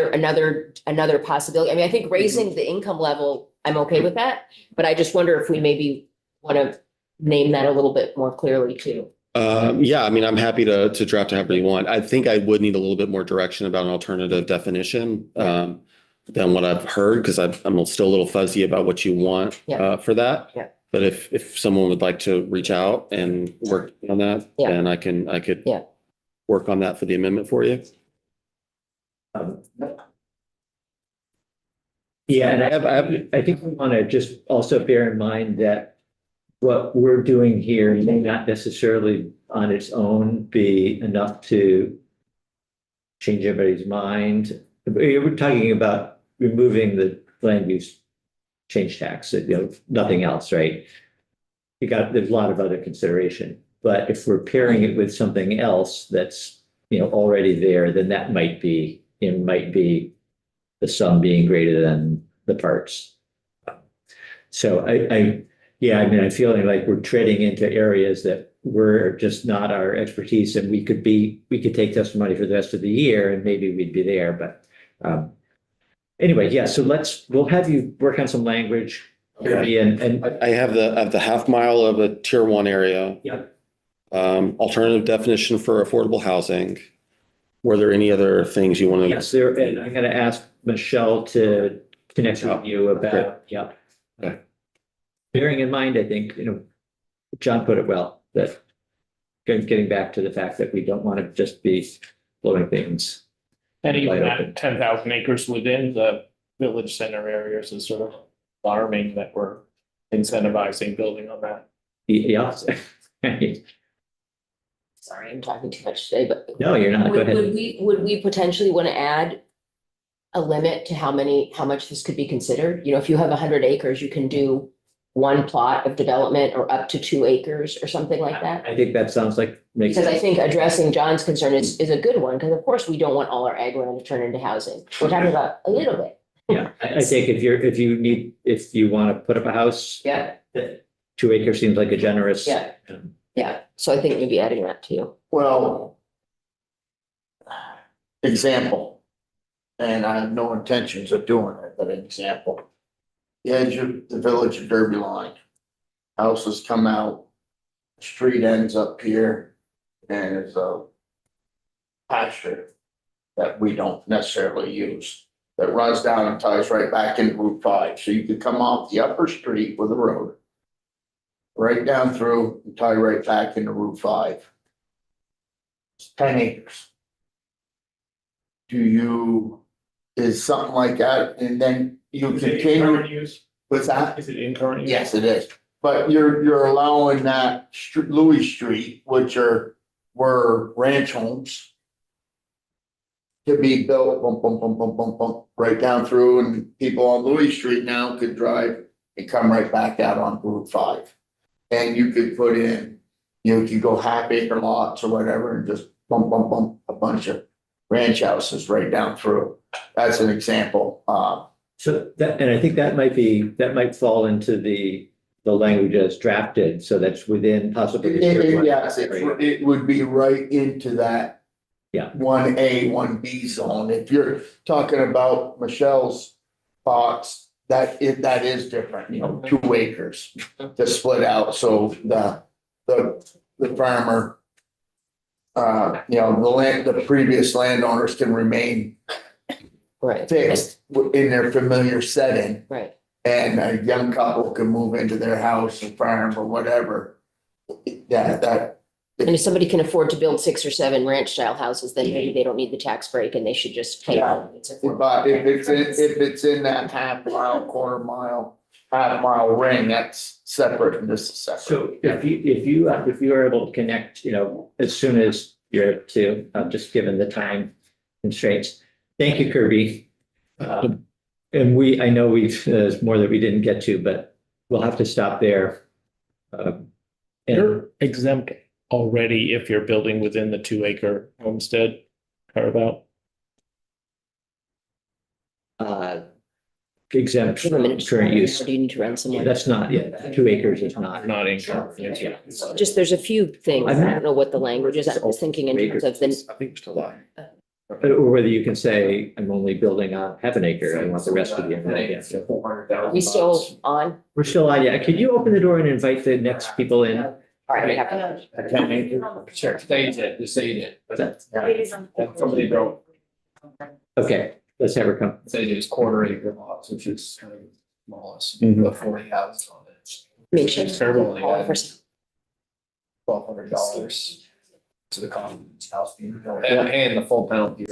[SPEAKER 7] another possibility? I mean, I think raising the income level, I'm okay with that, but I just wonder if we maybe want to name that a little bit more clearly too.
[SPEAKER 1] Yeah, I mean, I'm happy to draft however you want. I think I would need a little bit more direction about an alternative definition than what I've heard, because I'm still a little fuzzy about what you want
[SPEAKER 7] Yeah.
[SPEAKER 1] for that.
[SPEAKER 7] Yeah.
[SPEAKER 1] But if someone would like to reach out and work on that,
[SPEAKER 7] Yeah.
[SPEAKER 1] then I could
[SPEAKER 7] Yeah.
[SPEAKER 1] work on that for the amendment for you.
[SPEAKER 2] yeah, and I think we want to just also bear in mind that what we're doing here may not necessarily on its own be enough to change everybody's mind. We're talking about removing the land use change tax, nothing else, right? There's a lot of other consideration, but if we're pairing it with something else that's, already there, then that might be the sum being greater than the parts. So yeah, I mean, I'm feeling like we're treading into areas that were just not our expertise, and we could take testimony for the rest of the year and maybe we'd be there, but anyway, yeah, so we'll have you work on some language.
[SPEAKER 6] Okay.
[SPEAKER 2] And
[SPEAKER 1] I have the half mile of a tier 1 area.
[SPEAKER 2] Yeah.
[SPEAKER 1] Alternative definition for affordable housing. Were there any other things you want to?
[SPEAKER 2] yes, and I'm gonna ask Michelle to connect with you about, yeah.
[SPEAKER 1] Okay.
[SPEAKER 2] Bearing in mind, I think, John put it well, that getting back to the fact that we don't want to just be blowing things.
[SPEAKER 3] And even
[SPEAKER 2] wide open.
[SPEAKER 3] at 10,000 acres within the village center areas is sort of alarming that we're incentivizing building on that.
[SPEAKER 2] Yeah.
[SPEAKER 7] Sorry, I'm talking too much today, but.
[SPEAKER 2] No, you're not. Go
[SPEAKER 7] Would
[SPEAKER 2] ahead.
[SPEAKER 7] we potentially want to add a limit to how much this could be considered? If you have 100 acres, you can do one plot of development or up to 2 acres or something like that.
[SPEAKER 2] I think that sounds like makes
[SPEAKER 7] Because I
[SPEAKER 2] sense.
[SPEAKER 7] think addressing John's concern is a good one, because of course we don't want all our ag land to turn into housing. We're talking about a little bit.
[SPEAKER 2] Yeah, I think if you want to put up a house,
[SPEAKER 7] Yeah,
[SPEAKER 2] 2 acres seems like a generous.
[SPEAKER 7] Yeah. yeah. So I think maybe adding that too.
[SPEAKER 5] Well, example, and I have no intentions of doing it, but an example. The edge of the village of Derby line. Houses come out, street ends up here, and it's a pasture that we don't necessarily use, that runs down and ties right back into Route 5. So you could come off the upper street with a road, right down through and tie right back into Route 5. It's 10 acres. Is something like that, and then you
[SPEAKER 3] Is it in
[SPEAKER 5] continue
[SPEAKER 3] current use?
[SPEAKER 5] with that?
[SPEAKER 3] Is it in current use?
[SPEAKER 5] Yes, it is, but you're allowing that Louis Street, which were ranch homes. To be built, right down through, and people on Louis Street now could drive and come right back out on Route 5. And you could put in, you could go half acre lots or whatever and just a bunch of ranch houses right down through. That's an example.
[SPEAKER 2] So and I think that might fall into the language as drafted, so that's within possibly.
[SPEAKER 5] Yes, it would be right into that.
[SPEAKER 2] Yeah.
[SPEAKER 5] 1A, 1B zone. If you're talking about Michelle's thoughts, that is different, 2 acres to split out, so the farmer. The previous landowners can remain
[SPEAKER 7] Right.
[SPEAKER 5] fixed in their familiar setting.
[SPEAKER 7] Right.
[SPEAKER 5] And a young couple can move into their house or farm or whatever. That,
[SPEAKER 7] And if somebody can afford to build 6 or 7 ranch style houses, then maybe they don't need the tax break and they should just pay.
[SPEAKER 5] Yeah.
[SPEAKER 7] It's
[SPEAKER 5] but if it's in that half mile, quarter mile, half mile ring, that's separate and this is separate.
[SPEAKER 2] So if you are able to connect, as soon as you're able to, just given the time constraints. Thank you, Kirby. And I know there's more that we didn't get to, but we'll have to stop there. And
[SPEAKER 3] You're exempt already if you're building within the 2-acre homestead carve out.
[SPEAKER 2] exempt
[SPEAKER 7] Give a minute.
[SPEAKER 2] current use.
[SPEAKER 7] Or do you need to run somewhere?
[SPEAKER 2] That's not, 2 acres is not.
[SPEAKER 3] Not in California.
[SPEAKER 2] Yeah.
[SPEAKER 7] Just, there's a few things. I don't know what the language is. I was thinking in terms of the,
[SPEAKER 1] I think we're still live.
[SPEAKER 2] Or whether you can say, I'm only building on half an acre, I want the rest of the.
[SPEAKER 7] are we still on?
[SPEAKER 2] We're still on, yeah. Could you open the door and invite the next people in?
[SPEAKER 7] All right, we have to.
[SPEAKER 4] Sure, stage it, just say it. Somebody
[SPEAKER 5] Yeah.
[SPEAKER 4] wrote,
[SPEAKER 2] Okay, let's have her come.
[SPEAKER 4] say it's 1/4 acre lots, which is kind of smallest,
[SPEAKER 3] Mhm.
[SPEAKER 4] but 40 houses on it.
[SPEAKER 7] Make sure.
[SPEAKER 4] Terrible,
[SPEAKER 7] All
[SPEAKER 4] yeah.
[SPEAKER 7] of us-
[SPEAKER 4] $1,200 to the common house being built and paying the full penalty.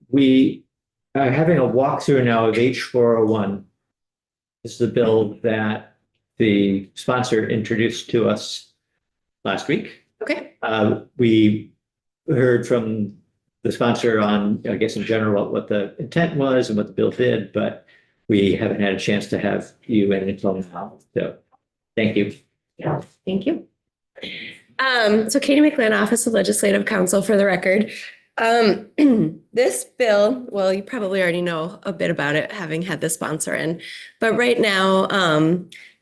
[SPEAKER 2] We are having a walkthrough now of H401. This is the bill that the sponsor introduced to us last week.
[SPEAKER 7] Okay.
[SPEAKER 2] We heard from the sponsor on, I guess in general, what the intent was and what the bill did, but we haven't had a chance to have you in until now. So thank you.
[SPEAKER 8] Yeah, thank you. So Katie McLean, Office of Legislative Counsel for the record. This bill, well, you probably already know a bit about it, having had the sponsor in, but right now,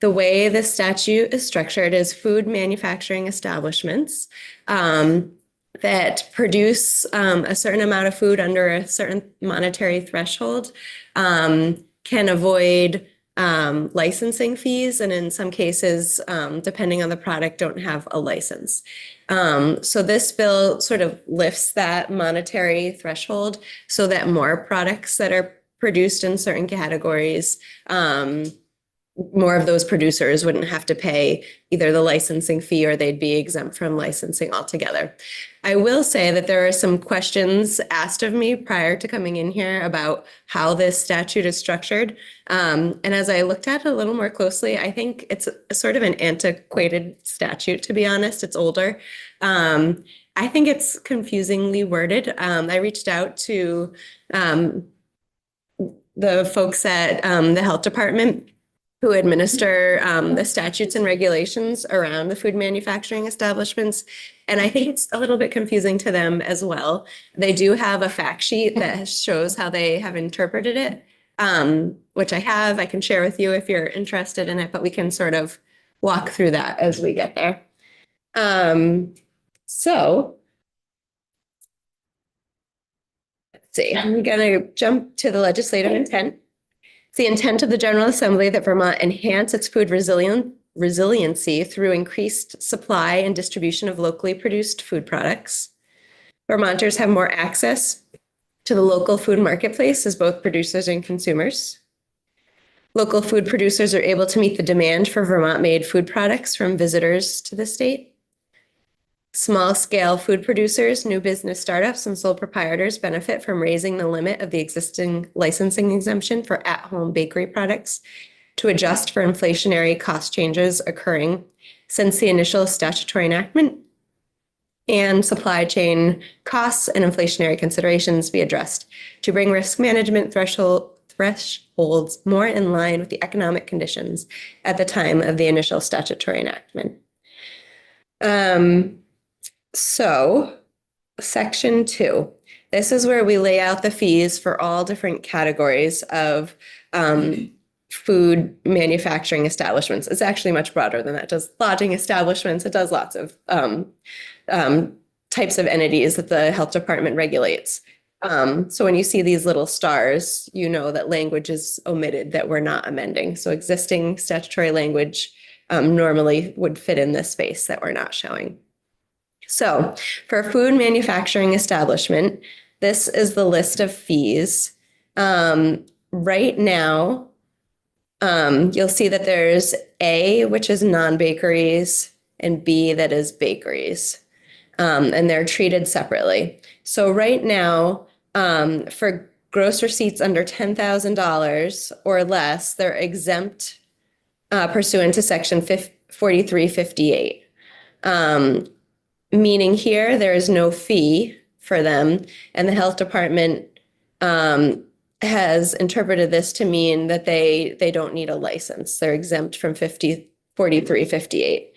[SPEAKER 8] the way the statute is structured is food manufacturing establishments that produce a certain amount of food under a certain monetary threshold can avoid licensing fees, and in some cases, depending on the product, don't have a license. So this bill sort of lifts that monetary threshold so that more products that are produced in certain categories, more of those producers wouldn't have to pay either the licensing fee or they'd be exempt from licensing altogether. I will say that there are some questions asked of me prior to coming in here about how this statute is structured. And as I looked at it a little more closely, I think it's a sort of an antiquated statute, to be honest. It's older. I think it's confusingly worded. I reached out to the folks at the health department who administer the statutes and regulations around the food manufacturing establishments. And I think it's a little bit confusing to them as well. They do have a fact sheet that shows how they have interpreted it, which I can share with you if you're interested in it, but we can sort of walk through that as we get there. So let's see, I'm gonna jump to the legislative intent. It's the intent of the General Assembly that Vermont enhance its food resiliency through increased supply and distribution of locally produced food products. Vermonters have more access to the local food marketplace as both producers and consumers. Local food producers are able to meet the demand for Vermont-made food products from visitors to the state. Small-scale food producers, new business startups, and sole proprietors benefit from raising the limit of the existing licensing exemption for at-home bakery products to adjust for inflationary cost changes occurring since the initial statutory enactment, and supply chain costs and inflationary considerations be addressed to bring risk management thresholds more in line with the economic conditions at the time of the initial statutory enactment. So section 2, this is where we lay out the fees for all different categories of food manufacturing establishments. It's actually much broader than that. It does lodging establishments. It does lots of types of entities that the health department regulates. So when you see these little stars, you know that language is omitted that we're not amending. So existing statutory language normally would fit in this space that we're not showing. So for a food manufacturing establishment, this is the list of fees. Right now, you'll see that there's A, which is non-bakeries, and B, that is bakeries. And they're treated separately. So right now, for gross receipts under $10,000 or less, they're exempt pursuant to section 4358. Meaning here, there is no fee for them, and the health department has interpreted this to mean that they don't need a license. They're exempt from 4358.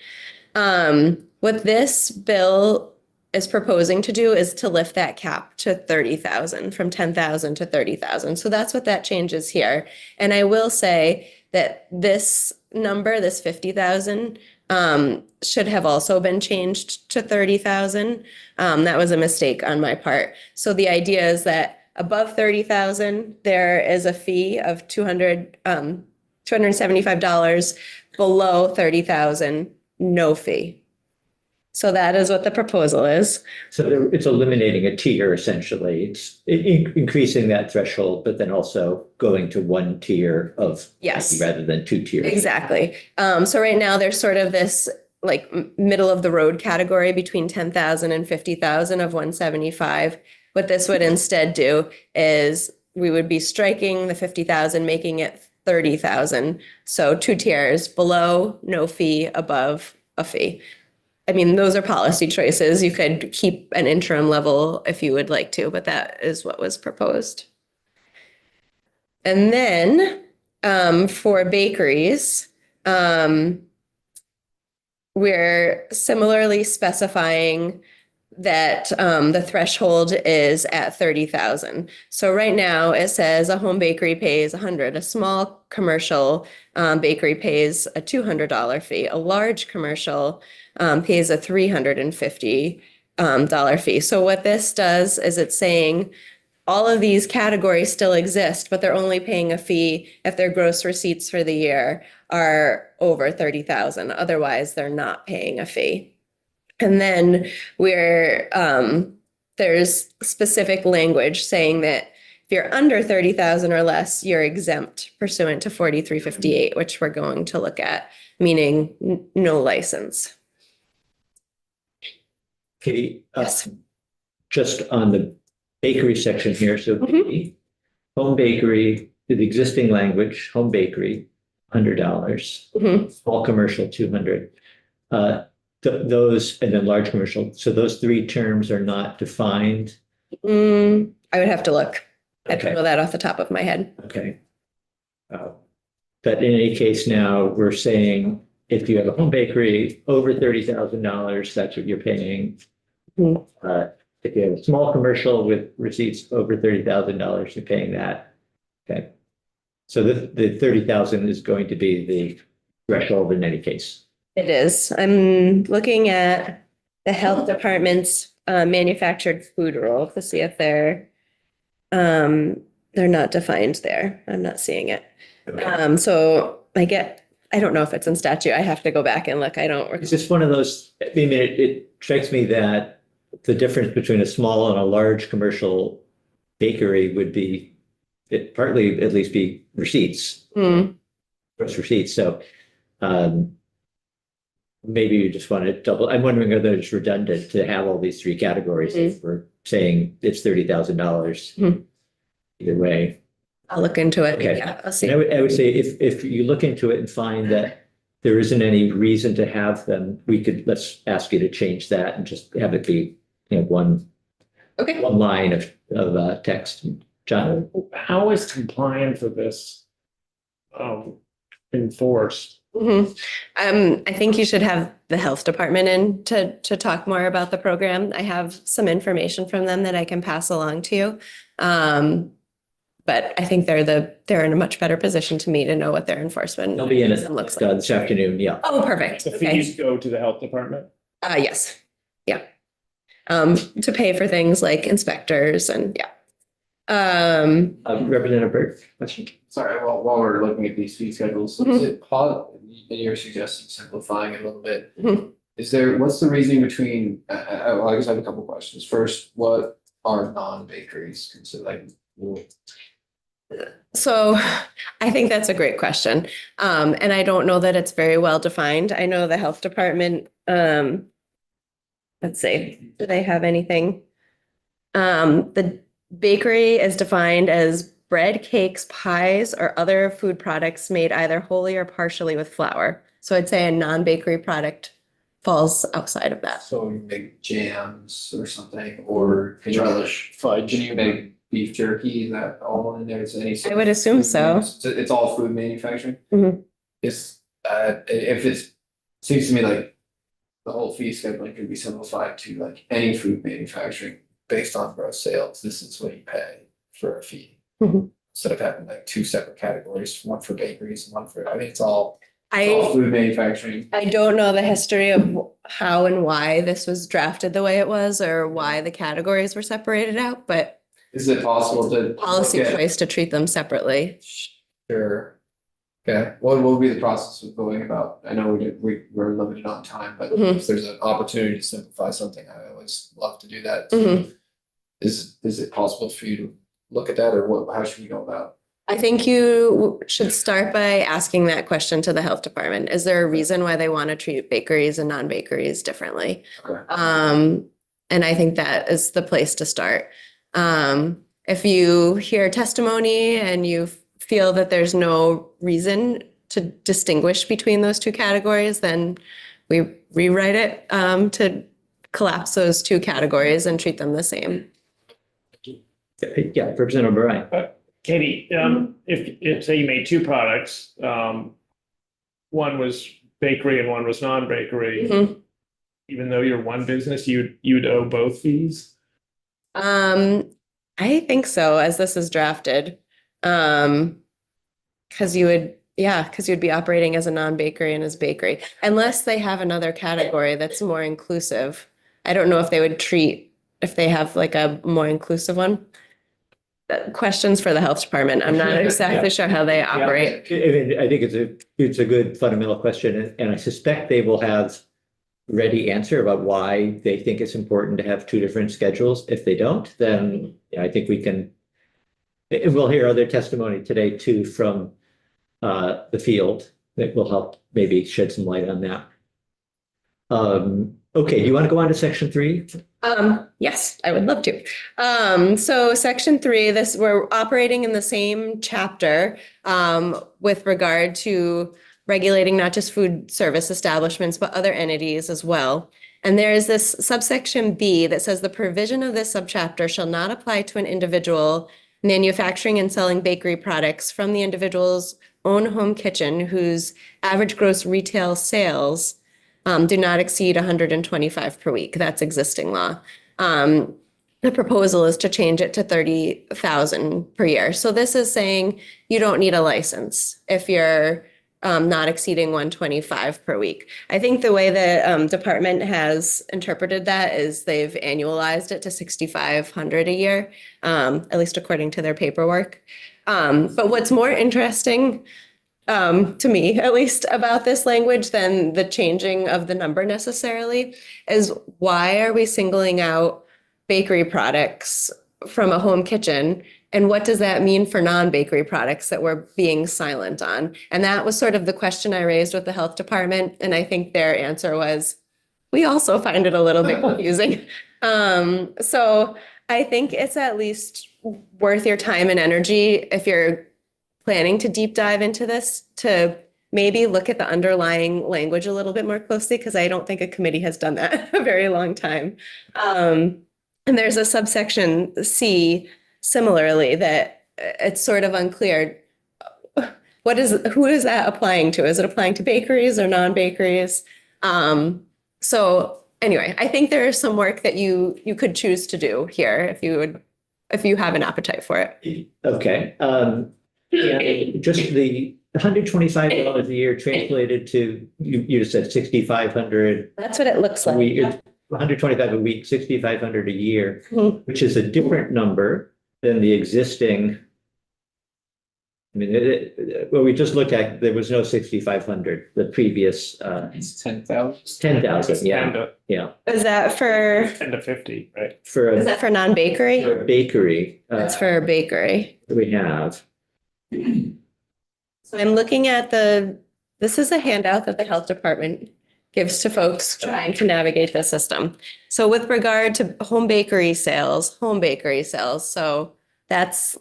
[SPEAKER 8] What this bill is proposing to do is to lift that cap to 30,000, from 10,000 to 30,000. So that's what that changes here. And I will say that this number, this 50,000, should have also been changed to 30,000. That was a mistake on my part. So the idea is that above 30,000, there is a fee of $275. Below 30,000, no fee. So that is what the proposal is.
[SPEAKER 2] So it's eliminating a tier essentially. It's increasing that threshold, but then also going to one tier of
[SPEAKER 8] Yes.
[SPEAKER 2] rather than two tiers.
[SPEAKER 8] Exactly. So right now there's sort of this like middle of the road category between 10,000 and 50,000 of 175. What this would instead do is we would be striking the 50,000, making it 30,000. So two tiers: below, no fee; above, a fee. I mean, those are policy choices. You could keep an interim level if you would like to, but that is what was proposed. And then for bakeries, we're similarly specifying that the threshold is at 30,000. So right now it says a home bakery pays $100, a small commercial bakery pays a $200 fee, a large commercial pays a $350 fee. So what this does is it's saying all of these categories still exist, but they're only paying a fee if their gross receipts for the year are over 30,000. Otherwise, they're not paying a fee. And then there's specific language saying that if you're under 30,000 or less, you're exempt pursuant to 4358, which we're going to look at, meaning no license.
[SPEAKER 2] Okay,
[SPEAKER 8] Yes.
[SPEAKER 2] just on the bakery section here, so home bakery, the existing language, home bakery, $100,
[SPEAKER 8] Mhm.
[SPEAKER 2] small commercial, 200. Those, and then large commercial, so those three terms are not defined.
[SPEAKER 8] I would have to look. I don't
[SPEAKER 2] Okay.
[SPEAKER 8] know that off the top of my head.
[SPEAKER 2] Okay. But in any case now, we're saying if you have a home bakery over $30,000, that's what you're paying.
[SPEAKER 8] Mhm.
[SPEAKER 2] If you have a small commercial with receipts over $30,000, you're paying that. Okay. So the 30,000 is going to be the threshold in any case.
[SPEAKER 8] It is. I'm looking at the health department's manufactured food rule to see if they're not defined there. I'm not seeing it. So I don't know if it's in statute. I have to go back and look. I don't.
[SPEAKER 2] It's just one of those, I mean, it strikes me that the difference between a small and a large commercial bakery would be, it partly at least be receipts, gross receipts. So maybe you just want to double, I'm wondering whether it's redundant to have all these three categories if we're saying it's $30,000 either way.
[SPEAKER 8] I'll look into it.
[SPEAKER 2] Okay.
[SPEAKER 8] Yeah, I'll
[SPEAKER 2] And
[SPEAKER 8] see.
[SPEAKER 2] I would say if you look into it and find that there isn't any reason to have them, let's ask you to change that and just have it be, one
[SPEAKER 8] Okay.
[SPEAKER 2] line of text. John?
[SPEAKER 3] How is compliance with this enforced?
[SPEAKER 8] I think you should have the health department in to talk more about the program. I have some information from them that I can pass along to you. But I think they're in a much better position to me to know what their enforcement
[SPEAKER 2] They'll be in it
[SPEAKER 8] mechanism looks like.
[SPEAKER 2] this afternoon, yeah.
[SPEAKER 8] Oh, perfect.
[SPEAKER 3] The
[SPEAKER 8] Okay.
[SPEAKER 3] fees go to the health department?
[SPEAKER 8] Yes. Yeah. To pay for things like inspectors and yeah.
[SPEAKER 2] Representative Burt, question?
[SPEAKER 4] Sorry, while we're looking at these fee schedules, is it and you're suggesting simplifying it a little bit? What's the reasoning between, well, I guess I have a couple questions. First, what are non-bakeries considered,
[SPEAKER 8] So I think that's a great question. And I don't know that it's very well defined. I know the health department, let's see, do they have anything? The bakery is defined as bread, cakes, pies, or other food products made either wholly or partially with flour. So I'd say a non-bakery product falls outside of that.
[SPEAKER 4] so you make jams or something, or can you
[SPEAKER 3] Relish, fudge.
[SPEAKER 4] Can you make beef jerky? Is that all in there? Is any?
[SPEAKER 8] I would assume so.
[SPEAKER 4] It's all food manufacturing?
[SPEAKER 8] Mhm.
[SPEAKER 4] If it's, seems to me like the whole fee scheduling could be simplified to like any food manufacturing based on gross sales, this is what you pay for a fee.
[SPEAKER 8] Mhm.
[SPEAKER 4] Instead of having like two separate categories, one for bakeries and one for, I mean, it's all food manufacturing.
[SPEAKER 8] I don't know the history of how and why this was drafted the way it was or why the categories were separated out, but
[SPEAKER 4] Is it possible to?
[SPEAKER 8] policy
[SPEAKER 4] look at-
[SPEAKER 8] choice to treat them separately.
[SPEAKER 4] Sure. Okay, what will be the process of going about? I know we're limited on time, but
[SPEAKER 8] Mhm.
[SPEAKER 4] if there's an opportunity to simplify something, I always love to do that.
[SPEAKER 8] Mhm.
[SPEAKER 4] Is it possible for you to look at that, or how should we go about?
[SPEAKER 8] I think you should start by asking that question to the health department. Is there a reason why they want to treat bakeries and non-bakeries differently?
[SPEAKER 4] Okay.
[SPEAKER 8] And I think that is the place to start. If you hear testimony and you feel that there's no reason to distinguish between those two categories, then we rewrite it to collapse those two categories and treat them the same.
[SPEAKER 2] Yeah, Representative Bryan.
[SPEAKER 3] Katie, if say you made two products, one was bakery and one was non-bakery,
[SPEAKER 8] Mhm.
[SPEAKER 3] even though you're one business, you'd owe both fees?
[SPEAKER 8] I think so, as this is drafted. Because you'd be operating as a non-bakery and as bakery, unless they have another category that's more inclusive. I don't know if they would treat, if they have like a more inclusive one. questions for the health department. I'm not exactly sure how they operate.
[SPEAKER 2] I think it's a good fundamental question, and I suspect they will have ready answer about why they think it's important to have two different schedules. If they don't, then I think we can, and we'll hear other testimony today too from the field that will help maybe shed some light on that. Okay, do you want to go on to section 3?
[SPEAKER 8] Yes, I would love to. So section 3, we're operating in the same chapter with regard to regulating not just food service establishments, but other entities as well. And there is this subsection B that says the provision of this subchapter shall not apply to an individual manufacturing and selling bakery products from the individual's own home kitchen whose average gross retail sales do not exceed 125 per week. That's existing law. The proposal is to change it to 30,000 per year. So this is saying you don't need a license if you're not exceeding 125 per week. I think the way the department has interpreted that is they've annualized it to 6,500 a year, at least according to their paperwork. But what's more interesting to me, at least, about this language than the changing of the number necessarily is why are we singling out bakery products from a home kitchen? And what does that mean for non-bakery products that we're being silent on? And that was sort of the question I raised with the health department. And I think their answer was, we also find it a little bit confusing. So I think it's at least worth your time and energy if you're planning to deep dive into this to maybe look at the underlying language a little bit more closely, because I don't think a committee has done that in a very long time. And there's a subsection C similarly that it's sort of unclear. Who is that applying to? Is it applying to bakeries or non-bakeries? So anyway, I think there is some work that you could choose to do here if you have an appetite for it.
[SPEAKER 2] Okay. Yeah, just the $125 a year translated to, you just said 6,500.
[SPEAKER 8] That's what it looks like.
[SPEAKER 2] 125 a week, 6,500 a year,
[SPEAKER 8] Mhm.
[SPEAKER 2] which is a different number than the existing. I mean, well, we just looked at, there was no 6,500, the previous
[SPEAKER 4] It's 10,000.
[SPEAKER 2] 10,000, yeah,
[SPEAKER 3] 10 to,
[SPEAKER 2] yeah.
[SPEAKER 8] Is that for
[SPEAKER 3] 10 to 50, right?
[SPEAKER 2] For
[SPEAKER 8] is that for non-bakery?
[SPEAKER 2] a bakery,
[SPEAKER 8] That's for a bakery.
[SPEAKER 2] we have.
[SPEAKER 8] So I'm looking at this is a handout that the health department gives to folks trying to navigate the system. So with regard to home bakery sales, so that's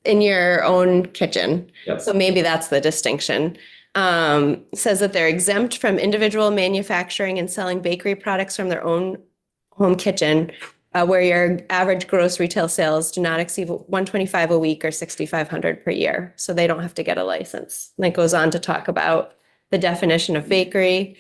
[SPEAKER 8] in your own kitchen.
[SPEAKER 2] Yep.
[SPEAKER 8] So maybe that's the distinction. Says that they're exempt from individual manufacturing and selling bakery products from their own home kitchen, where your average gross retail sales do not exceed 125 a week or 6,500 per year. So they don't have to get a license. And it goes on to talk about the definition of bakery.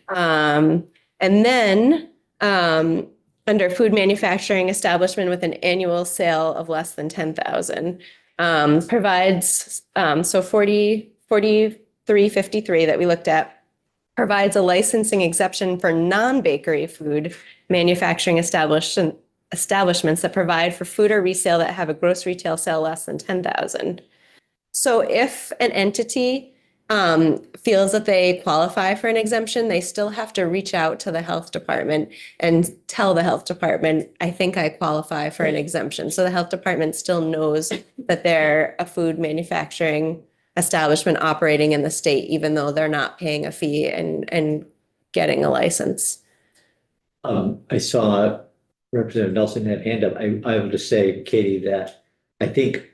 [SPEAKER 8] And then under food manufacturing establishment with an annual sale of less than 10,000, provides, so 4353 that we looked at provides a licensing exception for non-bakery food manufacturing establishments that provide for food or resale that have a gross retail sale less than 10,000. So if an entity feels that they qualify for an exemption, they still have to reach out to the health department and tell the health department, I think I qualify for an exemption. So the health department still knows that they're a food manufacturing establishment operating in the state, even though they're not paying a fee and getting a license.
[SPEAKER 2] I saw Representative Nelson had hand up. I will just say, Katie, that I think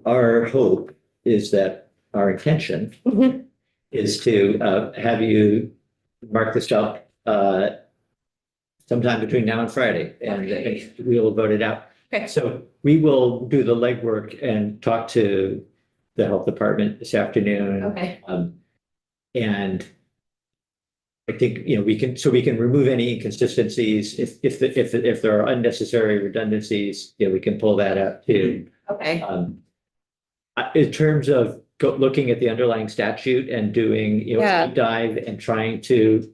[SPEAKER 2] our hope is that our intention
[SPEAKER 8] Mhm.
[SPEAKER 2] is to have you mark this up sometime between now and Friday, and we will vote it out.
[SPEAKER 8] Okay.
[SPEAKER 2] So we will do the legwork and talk to the health department this afternoon.
[SPEAKER 8] Okay.
[SPEAKER 2] And I think, we can remove any inconsistencies. If there are unnecessary redundancies, we can pull that out too.
[SPEAKER 8] Okay.
[SPEAKER 2] In terms of looking at the underlying statute and doing,
[SPEAKER 8] Yeah.
[SPEAKER 2] a deep dive and trying to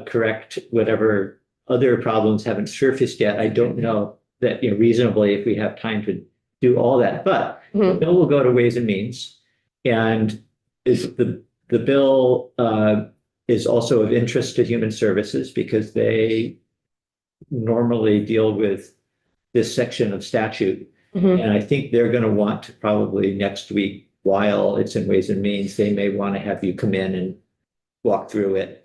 [SPEAKER 2] correct whatever other problems haven't surfaced yet, I don't know that, reasonably, if we have time to do all that, but the
[SPEAKER 8] Mhm.
[SPEAKER 2] bill will go to Ways and Means. And is the bill is also of interest to Human Services because they normally deal with this section of statute.
[SPEAKER 8] Mhm.
[SPEAKER 2] And I think they're going to want to probably next week, while it's in Ways and Means, they may want to have you come in and walk through it.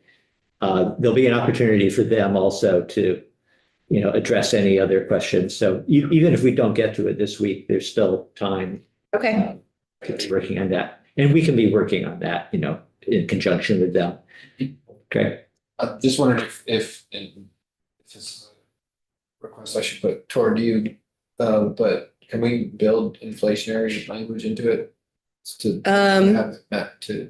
[SPEAKER 2] There'll be an opportunity for them also to, address any other questions. So even if we don't get to it this week, there's still time
[SPEAKER 8] Okay,
[SPEAKER 2] to be working on that. And we can be working on that, in conjunction with them. Okay.
[SPEAKER 4] I just wondered if it's a request I should put toward you, but can we build inflationary language into it? To have that to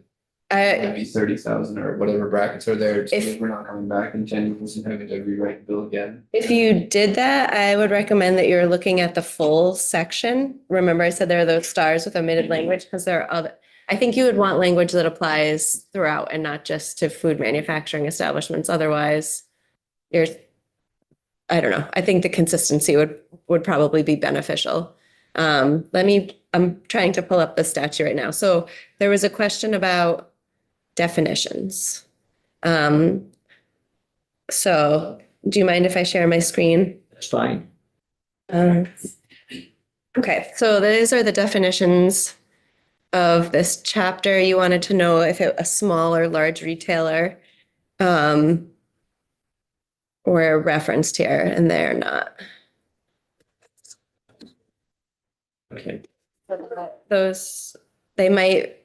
[SPEAKER 4] maybe 30,000 or whatever brackets are there, so
[SPEAKER 8] If-
[SPEAKER 4] we're not coming back in 10 years and having to rewrite the bill again.
[SPEAKER 8] If you did that, I would recommend that you're looking at the full section. Remember, I said there are those stars with omitted language because there are other, I think you would want language that applies throughout and not just to food manufacturing establishments. Otherwise, you're, I don't know. I think the consistency would probably be beneficial. I'm trying to pull up the statute right now. So there was a question about definitions. So do you mind if I share my screen?
[SPEAKER 2] That's fine.
[SPEAKER 8] Okay, so these are the definitions of this chapter. You wanted to know if it a small or large retailer were referenced here, and they're not.
[SPEAKER 2] Okay.
[SPEAKER 8] Those, they might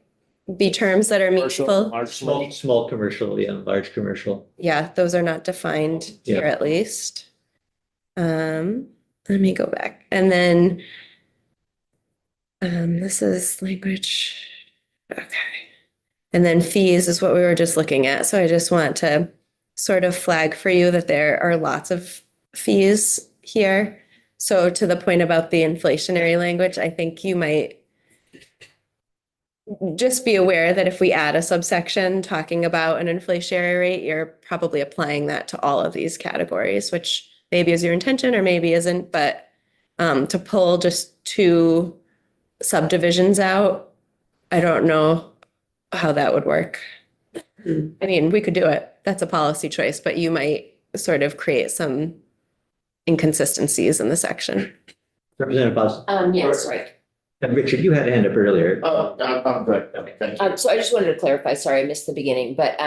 [SPEAKER 8] be terms that are
[SPEAKER 3] Commercial,
[SPEAKER 8] meaningful.
[SPEAKER 3] large,
[SPEAKER 2] Small commercial, yeah, large commercial.
[SPEAKER 8] Yeah, those are not defined here
[SPEAKER 2] Yeah.
[SPEAKER 8] at least. Let me go back. And then this is language. Okay. And then fees is what we were just looking at. So I just want to sort of flag for you that there are lots of fees here. So to the point about the inflationary language, I think you might just be aware that if we add a subsection talking about an inflationary rate, you're probably applying that to all of these categories, which maybe is your intention or maybe isn't, but to pull just two subdivisions out, I don't know how that would work. I mean, we could do it. That's a policy choice, but you might sort of create some inconsistencies in the section.
[SPEAKER 2] Representative Boswell.
[SPEAKER 7] Yes, right.
[SPEAKER 2] And Richard, you had a hand up earlier.
[SPEAKER 5] I'm good. Thank you.
[SPEAKER 7] So I just wanted to clarify, sorry, I missed the beginning, but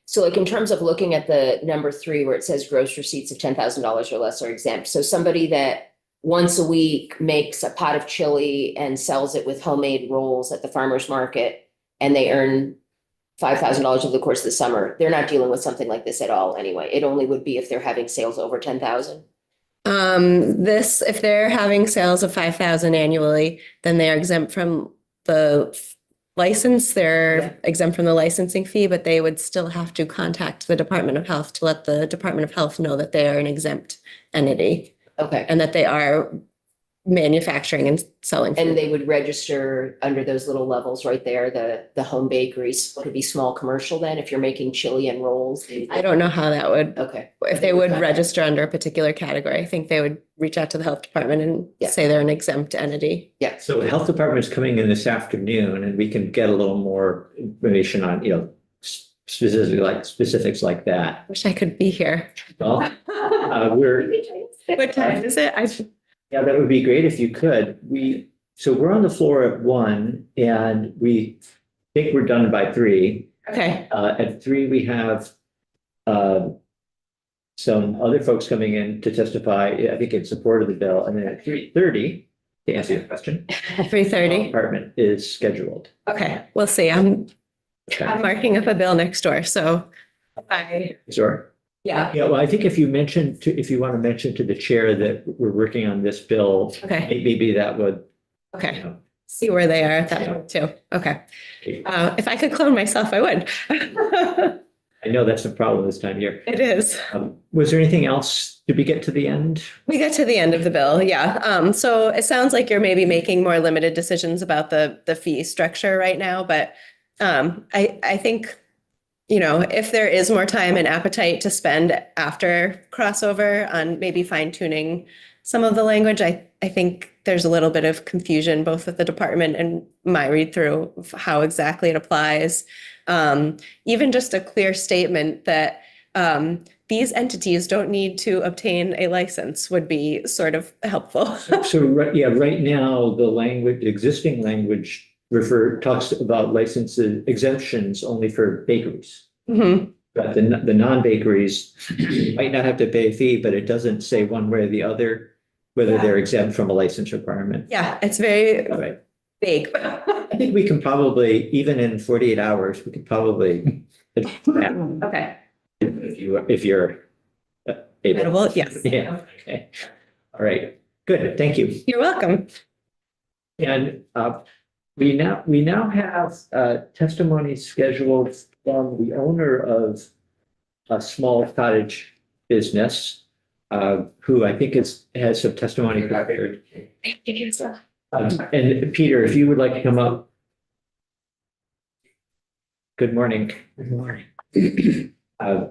[SPEAKER 7] so like in terms of looking at the number 3 where it says gross receipts of $10,000 or less are exempt. So somebody that once a week makes a pot of chili and sells it with homemade rolls at the farmer's market and they earn $5,000 over the course of the summer, they're not dealing with something like this at all anyway. It only would be if they're having sales over 10,000.
[SPEAKER 8] This, if they're having sales of 5,000 annually, then they are exempt from the license. They're exempt from the licensing fee, but they would still have to contact the Department of Health to let the Department of Health know that they are an exempt entity
[SPEAKER 7] Okay.
[SPEAKER 8] and that they are manufacturing and selling
[SPEAKER 7] And
[SPEAKER 8] food.
[SPEAKER 7] they would register under those little levels right there, the home bakeries. Would it be small commercial then if you're making chili and rolls?
[SPEAKER 8] I don't know how that would,
[SPEAKER 7] Okay.
[SPEAKER 8] if they would register under a particular category. I think they would reach out to the health department and
[SPEAKER 7] Yeah.
[SPEAKER 8] say they're an exempt entity.
[SPEAKER 7] Yeah.
[SPEAKER 2] So the health department is coming in this afternoon and we can get a little more information on, specifics like that.
[SPEAKER 8] Wish I could be here.
[SPEAKER 2] Well,
[SPEAKER 8] What time is it?
[SPEAKER 2] yeah, that would be great if you could. So we're on the floor at 1 and we think we're done by 3.
[SPEAKER 8] Okay,
[SPEAKER 2] At 3, we have some other folks coming in to testify, I think in support of the bill. And then at 3:30, to answer your question,
[SPEAKER 8] 3:30.
[SPEAKER 2] department is scheduled.
[SPEAKER 8] Okay, we'll see. I'm
[SPEAKER 2] Okay.
[SPEAKER 8] marking up a bill next door, so
[SPEAKER 2] Sure.
[SPEAKER 8] yeah,
[SPEAKER 2] Yeah, well, I think if you want to mention to the chair that we're working on this bill,
[SPEAKER 8] okay,
[SPEAKER 2] maybe that would,
[SPEAKER 8] okay. See where they are at that point too. Okay. If I could clone myself, I would.
[SPEAKER 2] I know that's a problem this time of year.
[SPEAKER 8] It is.
[SPEAKER 2] Was there anything else? Did we get to the end?
[SPEAKER 8] We get to the end of the bill, yeah. So it sounds like you're maybe making more limited decisions about the fee structure right now, but I think, if there is more time and appetite to spend after crossover on maybe fine tuning some of the language, I think there's a little bit of confusion both with the department and my read through of how exactly it applies. Even just a clear statement that these entities don't need to obtain a license would be sort of helpful.
[SPEAKER 2] So, right now, the language, existing language talks about licenses, exemptions only for bakeries.
[SPEAKER 8] Mhm.
[SPEAKER 2] But the non-bakeries might not have to pay a fee, but it doesn't say one way or the other whether they're exempt from a license requirement.
[SPEAKER 8] Yeah, it's very
[SPEAKER 2] All right.
[SPEAKER 8] vague.
[SPEAKER 2] I think we can probably, even in 48 hours, we could probably.
[SPEAKER 8] Okay.
[SPEAKER 2] If you're able.
[SPEAKER 8] Edible, yes.
[SPEAKER 2] Yeah, okay. All right, good, thank you.
[SPEAKER 8] You're welcome.
[SPEAKER 2] And we now have testimony scheduled from the owner of a small cottage business, who I think has some testimony prepared. And Peter, if you would like to come up. Good morning.
[SPEAKER 9] Good morning.
[SPEAKER 2] Uh,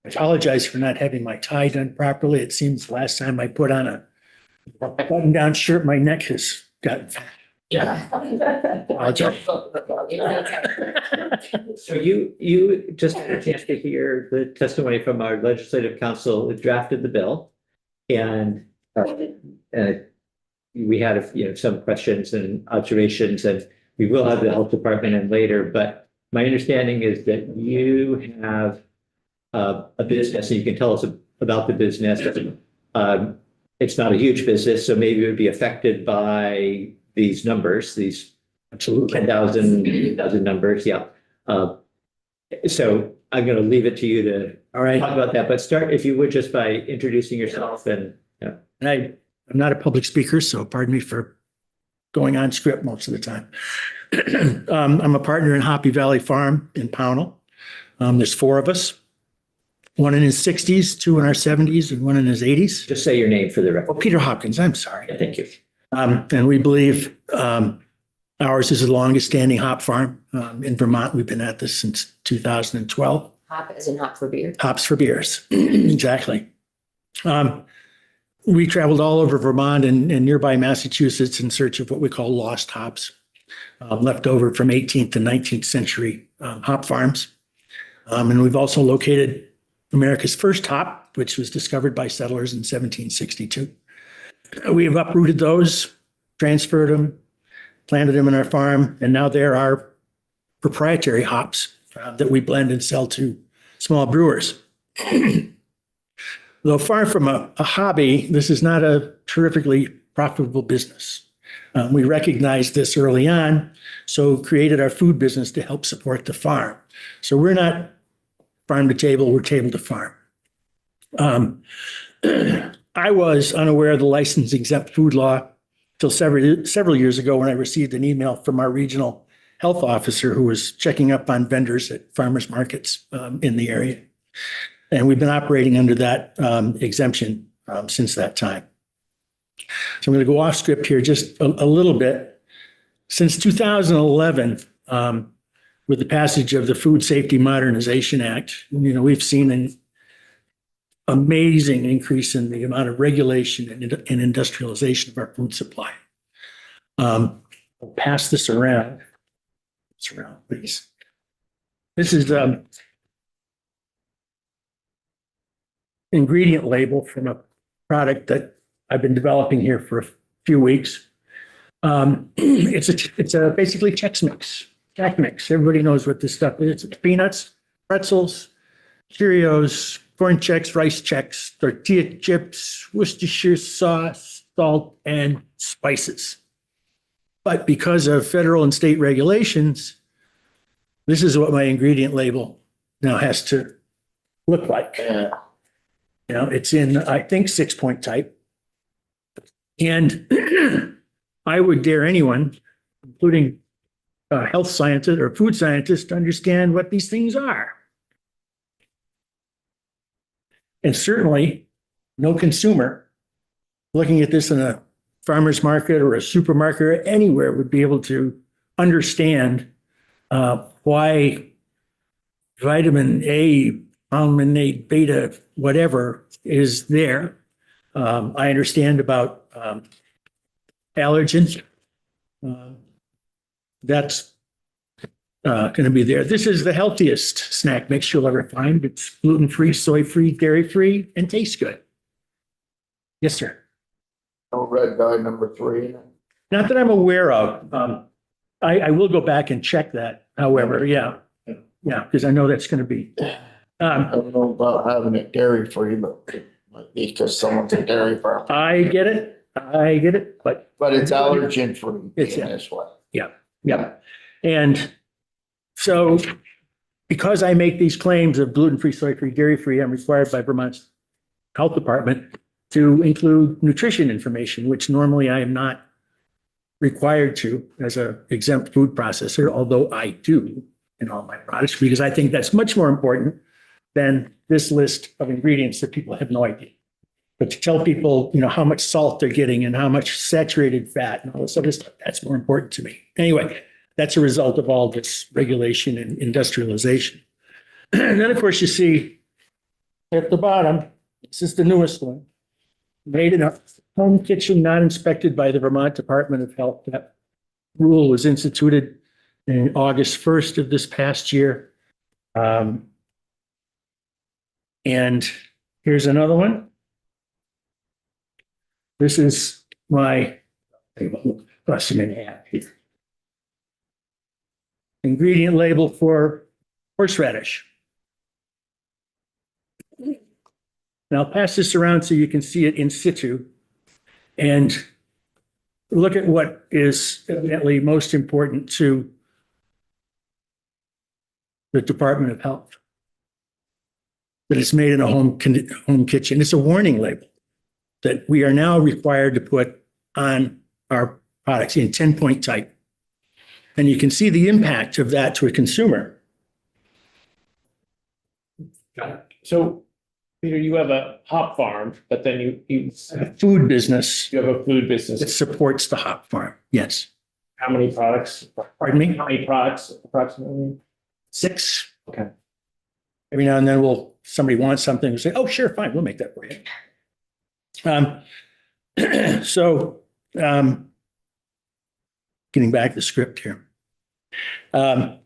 [SPEAKER 9] I apologize for not having my tie done properly. It seems the last time I put on a button-down shirt, my neck has gotten fat. Apologize.
[SPEAKER 2] So you just had a chance to hear the testimony from our legislative council who drafted the bill. And we had some questions and observations, and we will have the health department in later. But my understanding is that you have a business, and you can tell us about the business. It's not a huge business, so maybe it would be affected by these numbers, these
[SPEAKER 9] Absolutely.
[SPEAKER 2] 10,000 numbers. Yeah. So I'm going to leave it to you to
[SPEAKER 9] All right.
[SPEAKER 2] talk about that, but start, if you would, just by introducing yourself and.
[SPEAKER 9] And I'm not a public speaker, so pardon me for going on script most of the time. I'm a partner in Hoppy Valley Farm in Pownell. There's 4 of us, one in his 60s, 2 in our 70s, and 1 in his 80s.
[SPEAKER 2] Just say your name for the
[SPEAKER 9] Oh,
[SPEAKER 2] record.
[SPEAKER 9] Peter Hopkins, I'm sorry.
[SPEAKER 2] Yeah, thank you.
[SPEAKER 9] And we believe ours is the longest standing hop farm in Vermont. We've been at this since 2012.
[SPEAKER 7] Hop as in hop for beer.
[SPEAKER 9] Hops for beers. Exactly. We traveled all over Vermont and nearby Massachusetts in search of what we call lost hops, left over from 18th and 19th century hop farms. And we've also located America's first hop, which was discovered by settlers in 1762. We have uprooted those, transferred them, planted them in our farm, and now they're our proprietary hops that we blend and sell to small brewers. Though far from a hobby, this is not a terrifically profitable business. We recognized this early on, so created our food business to help support the farm. So we're not farm to table, we're table to farm. I was unaware of the license exempt food law till several years ago when I received an email from our regional health officer who was checking up on vendors at farmers markets in the area. And we've been operating under that exemption since that time. So I'm going to go off script here just a little bit. Since 2011, with the passage of the Food Safety Modernization Act, we've seen an amazing increase in the amount of regulation and industrialization of our food supply. I'll pass this around. It's around, please. This is ingredient label from a product that I've been developing here for a few weeks. It's a basically Chex Mix. Chex Mix. Everybody knows what this stuff is. It's peanuts, pretzels, Cheerios, corn Chex, rice Chex, tortilla chips, Worcestershire sauce, salt, and spices. But because of federal and state regulations, this is what my ingredient label now has to look like. It's in, I think, 6-point type. And I would dare anyone, including a health scientist or food scientist, to understand what these things are. And certainly, no consumer looking at this in a farmer's market or a supermarket or anywhere would be able to understand why vitamin A, almond beta, whatever is there. I understand about allergens. That's going to be there. This is the healthiest snack mix you'll ever find. It's gluten-free, soy-free, dairy-free, and tastes good. Yes, sir.
[SPEAKER 5] No red dye number 3 in it.
[SPEAKER 9] Not that I'm aware of. I will go back and check that, however, yeah. Yeah, because I know that's going to be.
[SPEAKER 5] I don't know about having it dairy free, but it might be because someone's a dairy farm.
[SPEAKER 9] I get it, but
[SPEAKER 5] But it's allergen free
[SPEAKER 9] It's-
[SPEAKER 5] in this way.
[SPEAKER 9] yeah. And so because I make these claims of gluten-free, soy-free, dairy-free, I'm required by Vermont's Health Department to include nutrition information, which normally I am not required to as a exempt food processor, although I do in all my products, because I think that's much more important than this list of ingredients that people have no idea. But to tell people, how much salt they're getting and how much saturated fat and all this other stuff, that's more important to me. Anyway, that's a result of all this regulation and industrialization. And then, of course, you see at the bottom, this is the newest one, made in a home kitchen not inspected by the Vermont Department of Health. That rule was instituted in August 1st of this past year. And here's another one. This is my, bust them in half here. Ingredient label for horseradish. And I'll pass this around so you can see it in situ. And look at what is evidently most important to the Department of Health. That it's made in a home kitchen. It's a warning label that we are now required to put on our products in 10-point type. And you can see the impact of that to a consumer.
[SPEAKER 3] So, Peter, you have a hop farm, but then you
[SPEAKER 9] Food business
[SPEAKER 3] have a food
[SPEAKER 9] that
[SPEAKER 3] business.
[SPEAKER 9] supports the hop farm. Yes.
[SPEAKER 3] How many products?
[SPEAKER 9] Pardon me?
[SPEAKER 3] How many products approximately?
[SPEAKER 9] 6.
[SPEAKER 3] Okay.
[SPEAKER 9] Every now and then somebody wants something, we'll say, oh, sure, fine, we'll make that for you. Getting back to the script here. I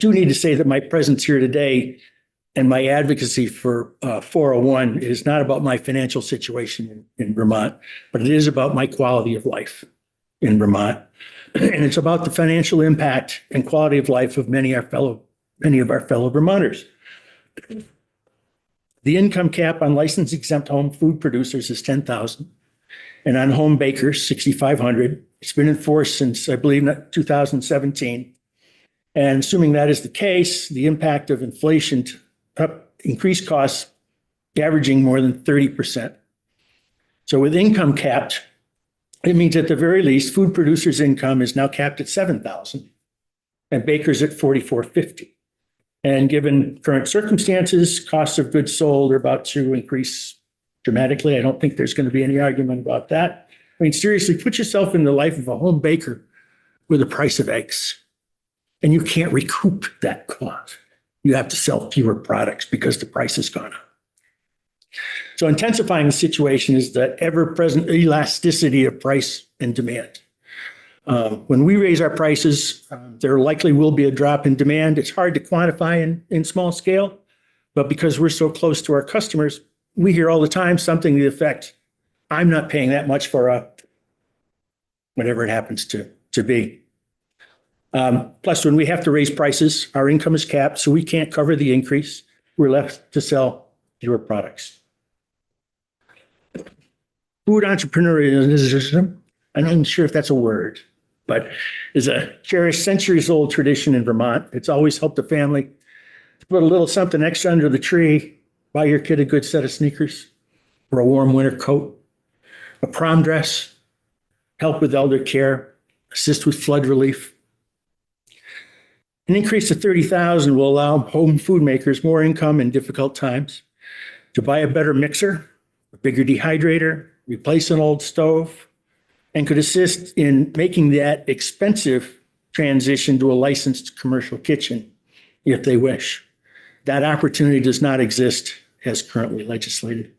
[SPEAKER 9] do need to say that my presence here today and my advocacy for 401 is not about my financial situation in Vermont, but it is about my quality of life in Vermont. And it's about the financial impact and quality of life of many of our fellow Vermonters. The income cap on licensed exempt home food producers is 10,000, and on home bakers, 6,500. It's been enforced since, I believe, 2017. And assuming that is the case, the impact of inflation increased costs averaging more than 30%. So with income capped, it means at the very least, food producers' income is now capped at 7,000 and bakers at 4,450. And given current circumstances, costs of goods sold are about to increase dramatically. I don't think there's going to be any argument about that. I mean, seriously, put yourself in the life of a home baker with the price of eggs, and you can't recoup that cost. You have to sell fewer products because the price has gone up. So intensifying the situation is the ever-present elasticity of price and demand. When we raise our prices, there likely will be a drop in demand. It's hard to quantify in small scale, but because we're so close to our customers, we hear all the time something to the effect, I'm not paying that much for whatever it happens to be. Plus, when we have to raise prices, our income is capped, so we can't cover the increase. We're left to sell fewer products. Food entrepreneurialism, I'm not even sure if that's a word, but is a cherished centuries-old tradition in Vermont. It's always helped a family to put a little something extra under the tree, buy your kid a good set of sneakers or a warm winter coat, a prom dress, help with elder care, assist with flood relief. An increase to 30,000 will allow home food makers more income in difficult times to buy a better mixer, a bigger dehydrator, replace an old stove, and could assist in making that expensive transition to a licensed commercial kitchen if they wish. That opportunity does not exist as currently legislated.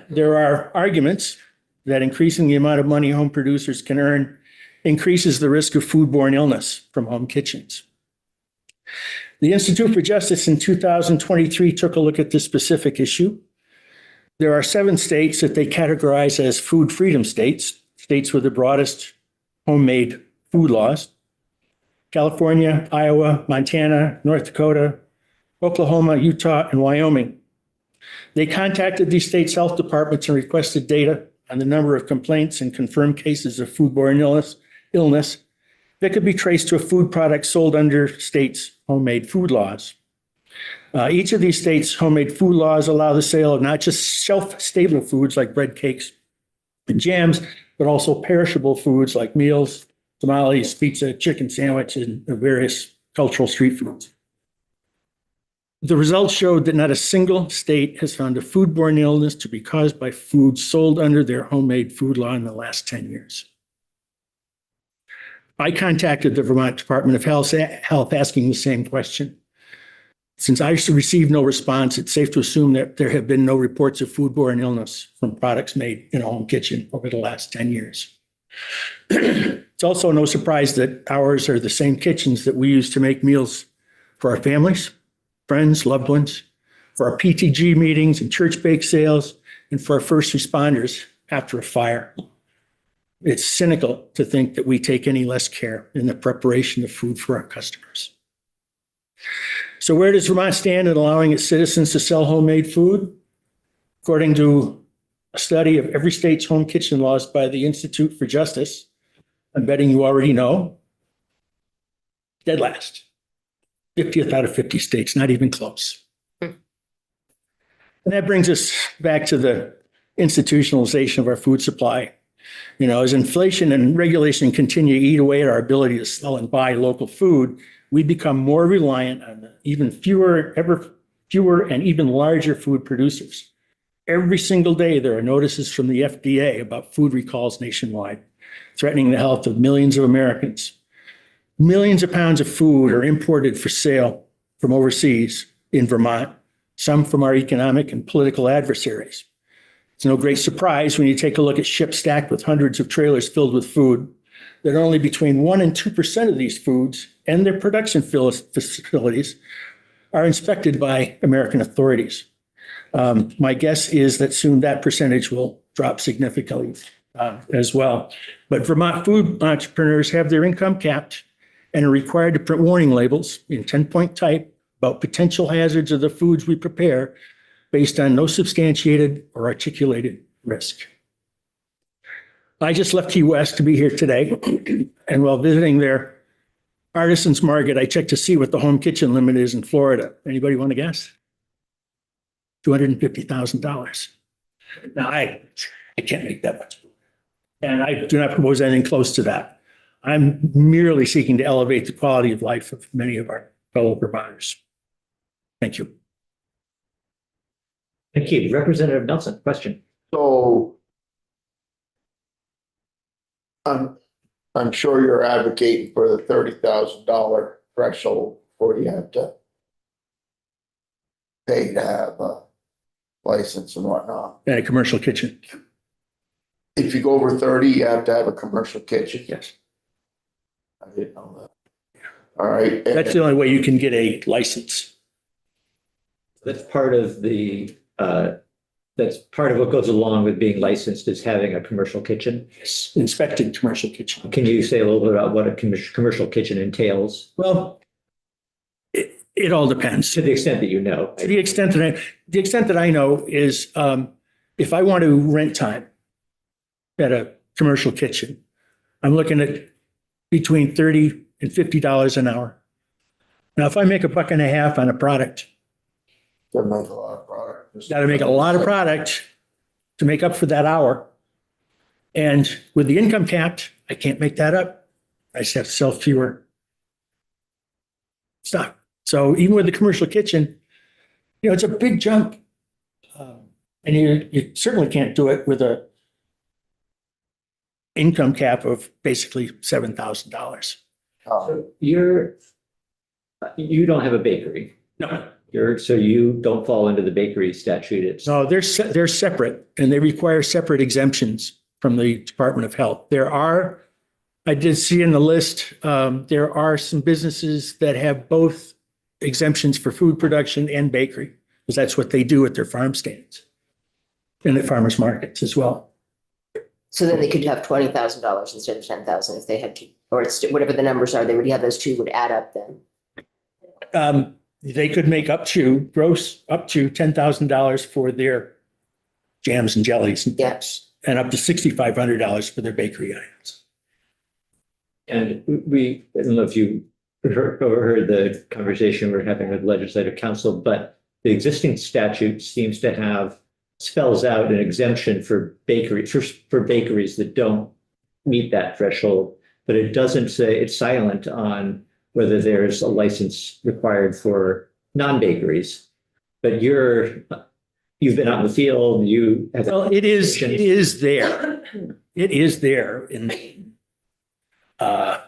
[SPEAKER 9] There are arguments that increasing the amount of money home producers can earn increases the risk of foodborne illness from home kitchens. The Institute for Justice in 2023 took a look at this specific issue. There are 7 states that they categorize as food freedom states, states with the broadest homemade food laws: California, Iowa, Montana, North Dakota, Oklahoma, Utah, and Wyoming. They contacted these states' health departments and requested data on the number of complaints and confirmed cases of foodborne illness that could be traced to a food product sold under states' homemade food laws. Each of these states' homemade food laws allow the sale of not just shelf-stable foods like bread, cakes, and jams, but also perishable foods like meals, tamales, pizza, chicken sandwich, and various cultural street foods. The results showed that not a single state has found a foodborne illness to be caused by food sold under their homemade food law in the last 10 years. I contacted the Vermont Department of Health asking the same question. Since I received no response, it's safe to assume that there have been no reports of foodborne illness from products made in a home kitchen over the last 10 years. It's also no surprise that ours are the same kitchens that we use to make meals for our families, friends, loved ones, for our PTG meetings and church bake sales, and for our first responders after a fire. It's cynical to think that we take any less care in the preparation of food for our customers. So where does Vermont stand in allowing its citizens to sell homemade food? According to a study of every state's home kitchen laws by the Institute for Justice, I'm betting you already know, dead last. 50th out of 50 states, not even close. And that brings us back to the institutionalization of our food supply. You know, as inflation and regulation continue to eat away at our ability to sell and buy local food, we become more reliant on ever fewer and even larger food producers. Every single day, there are notices from the FDA about food recalls nationwide, threatening the health of millions of Americans. Millions of pounds of food are imported for sale from overseas in Vermont, some from our economic and political adversaries. It's no great surprise when you take a look at ships stacked with hundreds of trailers filled with food that only between 1% and 2% of these foods and their production facilities are inspected by American authorities. My guess is that soon that percentage will drop significantly as well. But Vermont food entrepreneurs have their income capped and are required to print warning labels in 10-point type about potential hazards of the foods we prepare based on no substantiated or articulated risk. I just left Key West to be here today, and while visiting their artisans market, I checked to see what the home kitchen limit is in Florida. Anybody want to guess? $250,000. Now, I can't make that much. And I do not propose anything close to that. I'm merely seeking to elevate the quality of life of many of our fellow Vermonters. Thank you.
[SPEAKER 2] Thank you. Representative Nelson, question.
[SPEAKER 5] So I'm sure you're advocating for the $30,000 threshold before you have to pay to have a license and whatnot.
[SPEAKER 9] And a commercial kitchen.
[SPEAKER 5] If you go over 30, you have to have a commercial kitchen.
[SPEAKER 9] Yes.
[SPEAKER 5] I didn't know that. All right.
[SPEAKER 9] That's the only way you can get a license.
[SPEAKER 2] That's part of the, that's part of what goes along with being licensed is having a commercial kitchen.
[SPEAKER 9] Inspected commercial kitchen.
[SPEAKER 2] Can you say a little bit about what a commercial kitchen entails?
[SPEAKER 9] Well, it all depends.
[SPEAKER 2] To the extent that you know.
[SPEAKER 9] To the extent that I know is if I want to rent time at a commercial kitchen, I'm looking at between $30 and $50 an hour. Now, if I make $1.50 on a product,
[SPEAKER 5] That makes a lot of product.
[SPEAKER 9] got to make a lot of product to make up for that hour. And with the income capped, I can't make that up. I just have to sell fewer stock. So even with the commercial kitchen, you know, it's a big jump. And you certainly can't do it with a income cap of basically $7,000.
[SPEAKER 5] Oh,
[SPEAKER 2] You don't have a bakery.
[SPEAKER 9] No,
[SPEAKER 2] So you don't fall into the bakery statute. It's
[SPEAKER 9] No, they're separate and they require separate exemptions from the Department of Health. I did see in the list, there are some businesses that have both exemptions for food production and bakery, because that's what they do at their farm stands and at farmers markets as well.
[SPEAKER 7] So then they could have $20,000 instead of 10,000 if they had to, or it's whatever the numbers are, they would have those two would add up then.
[SPEAKER 9] They could make gross up to $10,000 for their jams and jellies and dips, and up to $6,500 for their bakery items.
[SPEAKER 2] And I don't know if you heard the conversation we're having with legislative council, but the existing statute seems to spells out an exemption for bakeries that don't meet that threshold, but it doesn't say, it's silent on whether there's a license required for non-bakeries. But you've been out in the field, you have.
[SPEAKER 9] Well, it is there. It is there I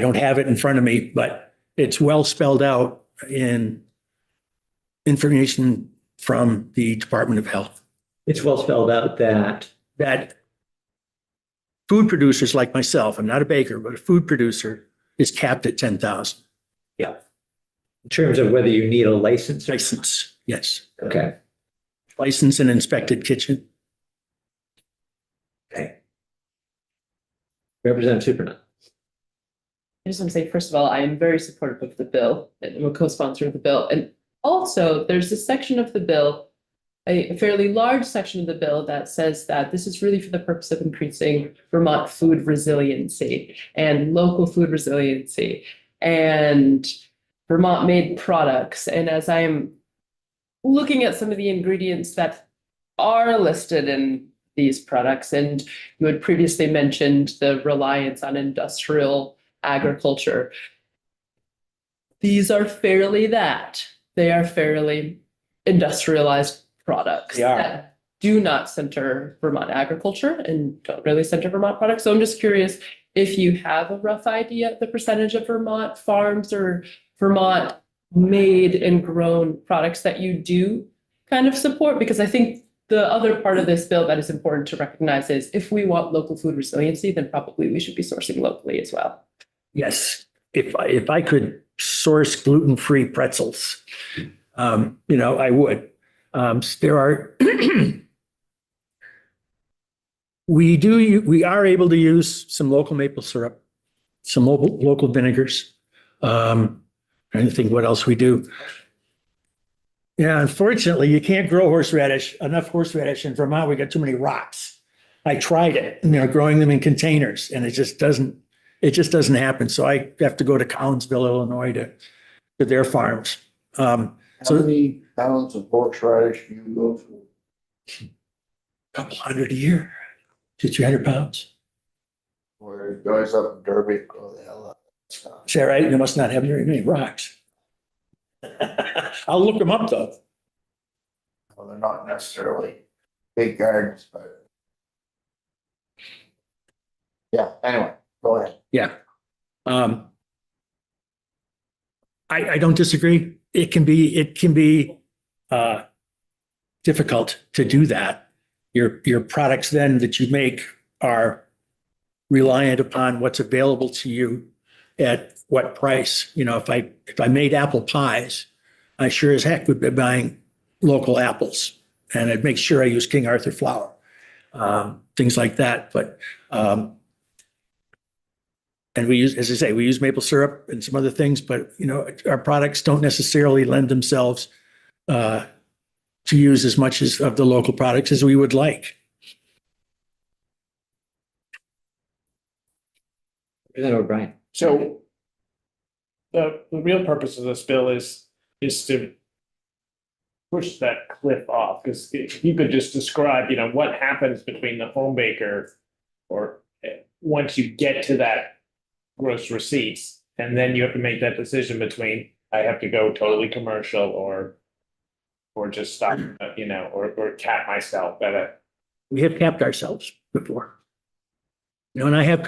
[SPEAKER 9] don't have it in front of me, but it's well spelled out in information from the Department of Health.
[SPEAKER 2] It's well spelled out
[SPEAKER 9] that food producers like myself, I'm not a baker, but a food producer is capped at 10,000.
[SPEAKER 2] Yeah. In terms of whether you need a license.
[SPEAKER 9] License, yes.
[SPEAKER 2] Okay.
[SPEAKER 9] License and inspected kitchen.
[SPEAKER 2] Okay. Representative Supernath.
[SPEAKER 10] I just want to say, first of all, I am very supportive of the bill and I'm a co-sponsor of the bill. And also there's a section of the bill, a fairly large section of the bill that says that this is really for the purpose of increasing Vermont food resiliency and local food resiliency and Vermont made products. And as I'm looking at some of the ingredients that are listed in these products, and you had previously mentioned the reliance on industrial agriculture. These are fairly they are fairly industrialized products that do not center Vermont agriculture and don't really center Vermont products. So I'm just curious if you have a rough idea of the percentage of Vermont farms or Vermont made and grown products that you do kind of support, because I think the other part of this bill that is important to recognize is if we want local food resiliency, then probably we should be sourcing locally as well.
[SPEAKER 9] Yes, if I could source gluten-free pretzels, I would. There are, we are able to use some local maple syrup, some local vinegars. Trying to think what else we do. Yeah, unfortunately, you can't grow enough horseradish in Vermont. We got too many rocks. I tried it, growing them in containers, and it just doesn't happen. So I have to go to Collinsville, Illinois to their farms.
[SPEAKER 5] How many pounds of horseradish do you go for?
[SPEAKER 9] Couple hundred a year, 200-300 pounds.
[SPEAKER 5] Where guys up in Derby grow the hell out of stuff.
[SPEAKER 9] Is that right? You must not have very many rocks. I'll look them up though.
[SPEAKER 5] Well, they're not necessarily big gardens, but. Yeah, anyway, go ahead.
[SPEAKER 9] Yeah. I don't disagree. It can be difficult to do that. Your products then that you make are reliant upon what's available to you at what price. If I made apple pies, I sure as heck would be buying local apples, and I'd make sure I use King Arthur flour, things like that. But and we use maple syrup and some other things, but our products don't necessarily lend themselves to use as much of the local products as we would like.
[SPEAKER 2] Representative O'Brien.
[SPEAKER 3] So the real purpose of this bill is to push that cliff off, because if you could just describe, what happens between the home baker or once you get to that gross receipts, and then you have to make that decision between I have to go totally commercial or just stop, or cap myself at a.
[SPEAKER 9] We have capped ourselves before. And I have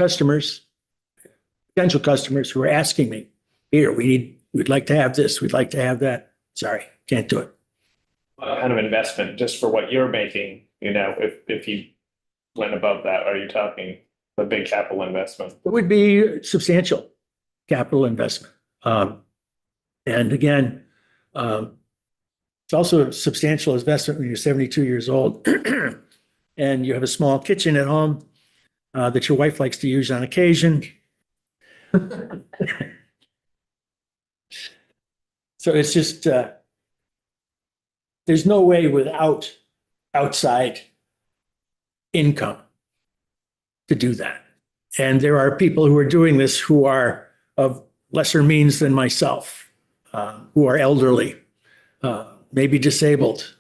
[SPEAKER 9] potential customers who are asking me, here, we we'd like to have this, we'd like to have that. Sorry, can't do it.
[SPEAKER 3] What kind of investment just for what you're making, you know, if you went above that, are you talking a big capital investment?
[SPEAKER 9] It would be substantial capital investment. And again, it's also a substantial investment when you're 72 years old and you have a small kitchen at home that your wife likes to use on occasion. So it's just, there's no way without outside income to do that. And there are people who are doing this who are of lesser means than myself, who are elderly, maybe disabled,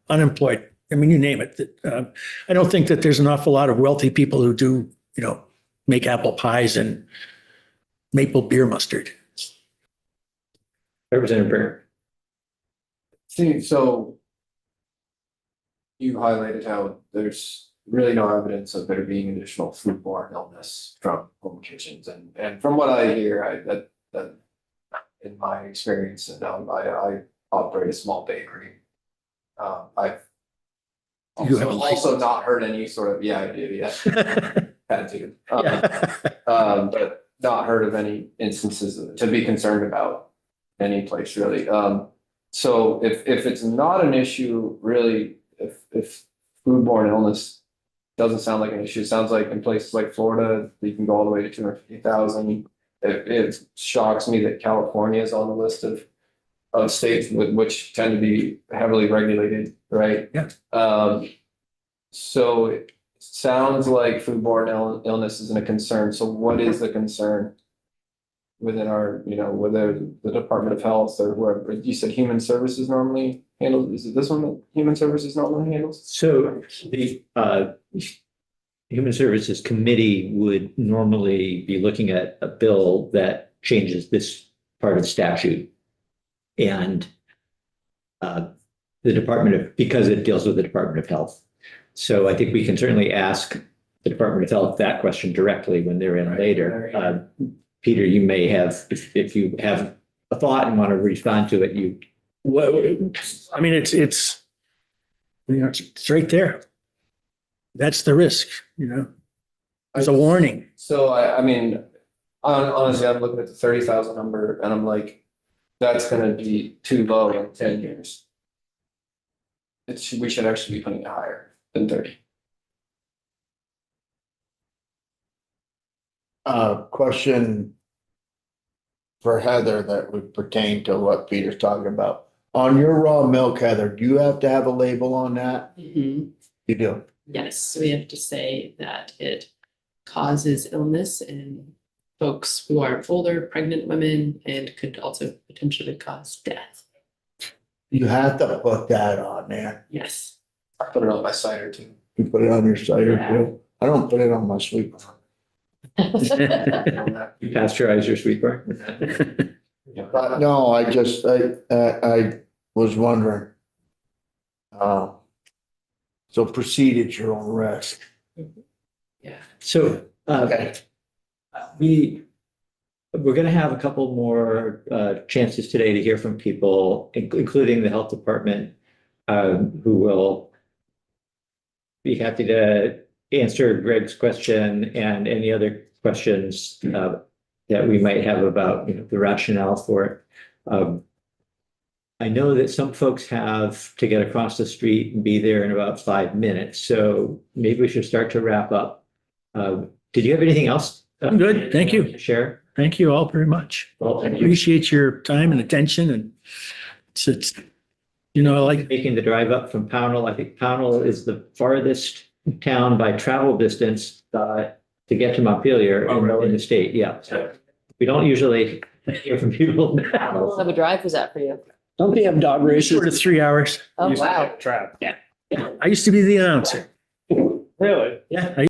[SPEAKER 9] unemployed. I mean, you name it. I don't think that there's an awful lot of wealthy people who do, you know, make apple pies and maple beer mustard.
[SPEAKER 2] Representative Brenner.
[SPEAKER 4] See, so you highlighted how there's really no evidence of there being additional foodborne illness from home kitchens, and from what I hear, that in my experience, and I operate a small bakery. I've
[SPEAKER 9] You have a
[SPEAKER 4] also not heard any sort of, yeah, I do, yeah. Had to.
[SPEAKER 9] Yeah.
[SPEAKER 4] But not heard of any instances to be concerned about any place really. So if it's not an issue, really, if foodborne illness doesn't sound like an issue, it sounds like in places like Florida, you can go all the way to 250,000. It shocks me that California is on the list of states which tend to be heavily regulated, right?
[SPEAKER 9] Yeah.
[SPEAKER 4] So it sounds like foodborne illness isn't a concern. So what is the concern within our, you know, whether the Department of Health or whoever? You said Human Services normally handles, is it this one that Human Services normally handles?
[SPEAKER 2] So the Human Services Committee would normally be looking at a bill that changes this part of statute. And the Department of, because it deals with the Department of Health. So I think we can certainly ask the Department of Health that question directly when they're in later. Peter, you may have, if you have a thought and want to respond to it, you.
[SPEAKER 9] Well, I mean, it's, you know, it's right there. That's the risk, you know, it's a warning.
[SPEAKER 4] So I mean, honestly, I'm looking at the 30,000 number and I'm like, that's gonna be too low in 10 years. We should actually be putting it higher than 30.
[SPEAKER 5] Question for Heather that would pertain to what Peter's talking about. On your raw milk, Heather, do you have to have a label on that?
[SPEAKER 10] Mhm.
[SPEAKER 5] You do.
[SPEAKER 10] Yes, so we have to say that it causes illness in folks who are older, pregnant women, and could also potentially cause death.
[SPEAKER 5] You have to put that on there.
[SPEAKER 10] Yes.
[SPEAKER 4] I put it on my cider too.
[SPEAKER 5] You put it on your cider
[SPEAKER 10] Yeah.
[SPEAKER 5] too. I don't put it on my sweet corn.
[SPEAKER 2] You pasteurize your sweet corn?
[SPEAKER 5] But no, I was wondering. So proceed at your own risk.
[SPEAKER 10] Yeah.
[SPEAKER 2] So
[SPEAKER 5] Okay.
[SPEAKER 2] we're going to have a couple more chances today to hear from people, including the health department, who will be happy to answer Greg's question and any other questions that we might have about, you know, the rationale for it. I know that some folks have to get across the street and be there in about 5 minutes, so maybe we should start to wrap up. Did you have anything else?
[SPEAKER 9] I'm good, thank you.
[SPEAKER 2] to Share?
[SPEAKER 9] Thank you all very much.
[SPEAKER 2] Well, thank you.
[SPEAKER 9] Appreciate your time and attention, and it's, you know, I like,
[SPEAKER 2] Making the drive up from Pownell. I think Pownell is the farthest town by travel distance to get to Montpelier in the state. Yeah. So we don't usually hear from people in
[SPEAKER 7] How long
[SPEAKER 2] Pownell.
[SPEAKER 7] of a drive was that for you?
[SPEAKER 11] Don't they have dog races?
[SPEAKER 9] sort of 3 hours.
[SPEAKER 7] Oh,
[SPEAKER 3] Used to
[SPEAKER 7] wow.
[SPEAKER 3] get trapped.
[SPEAKER 9] I used to be the announcer.
[SPEAKER 3] Really?
[SPEAKER 9] Yeah, I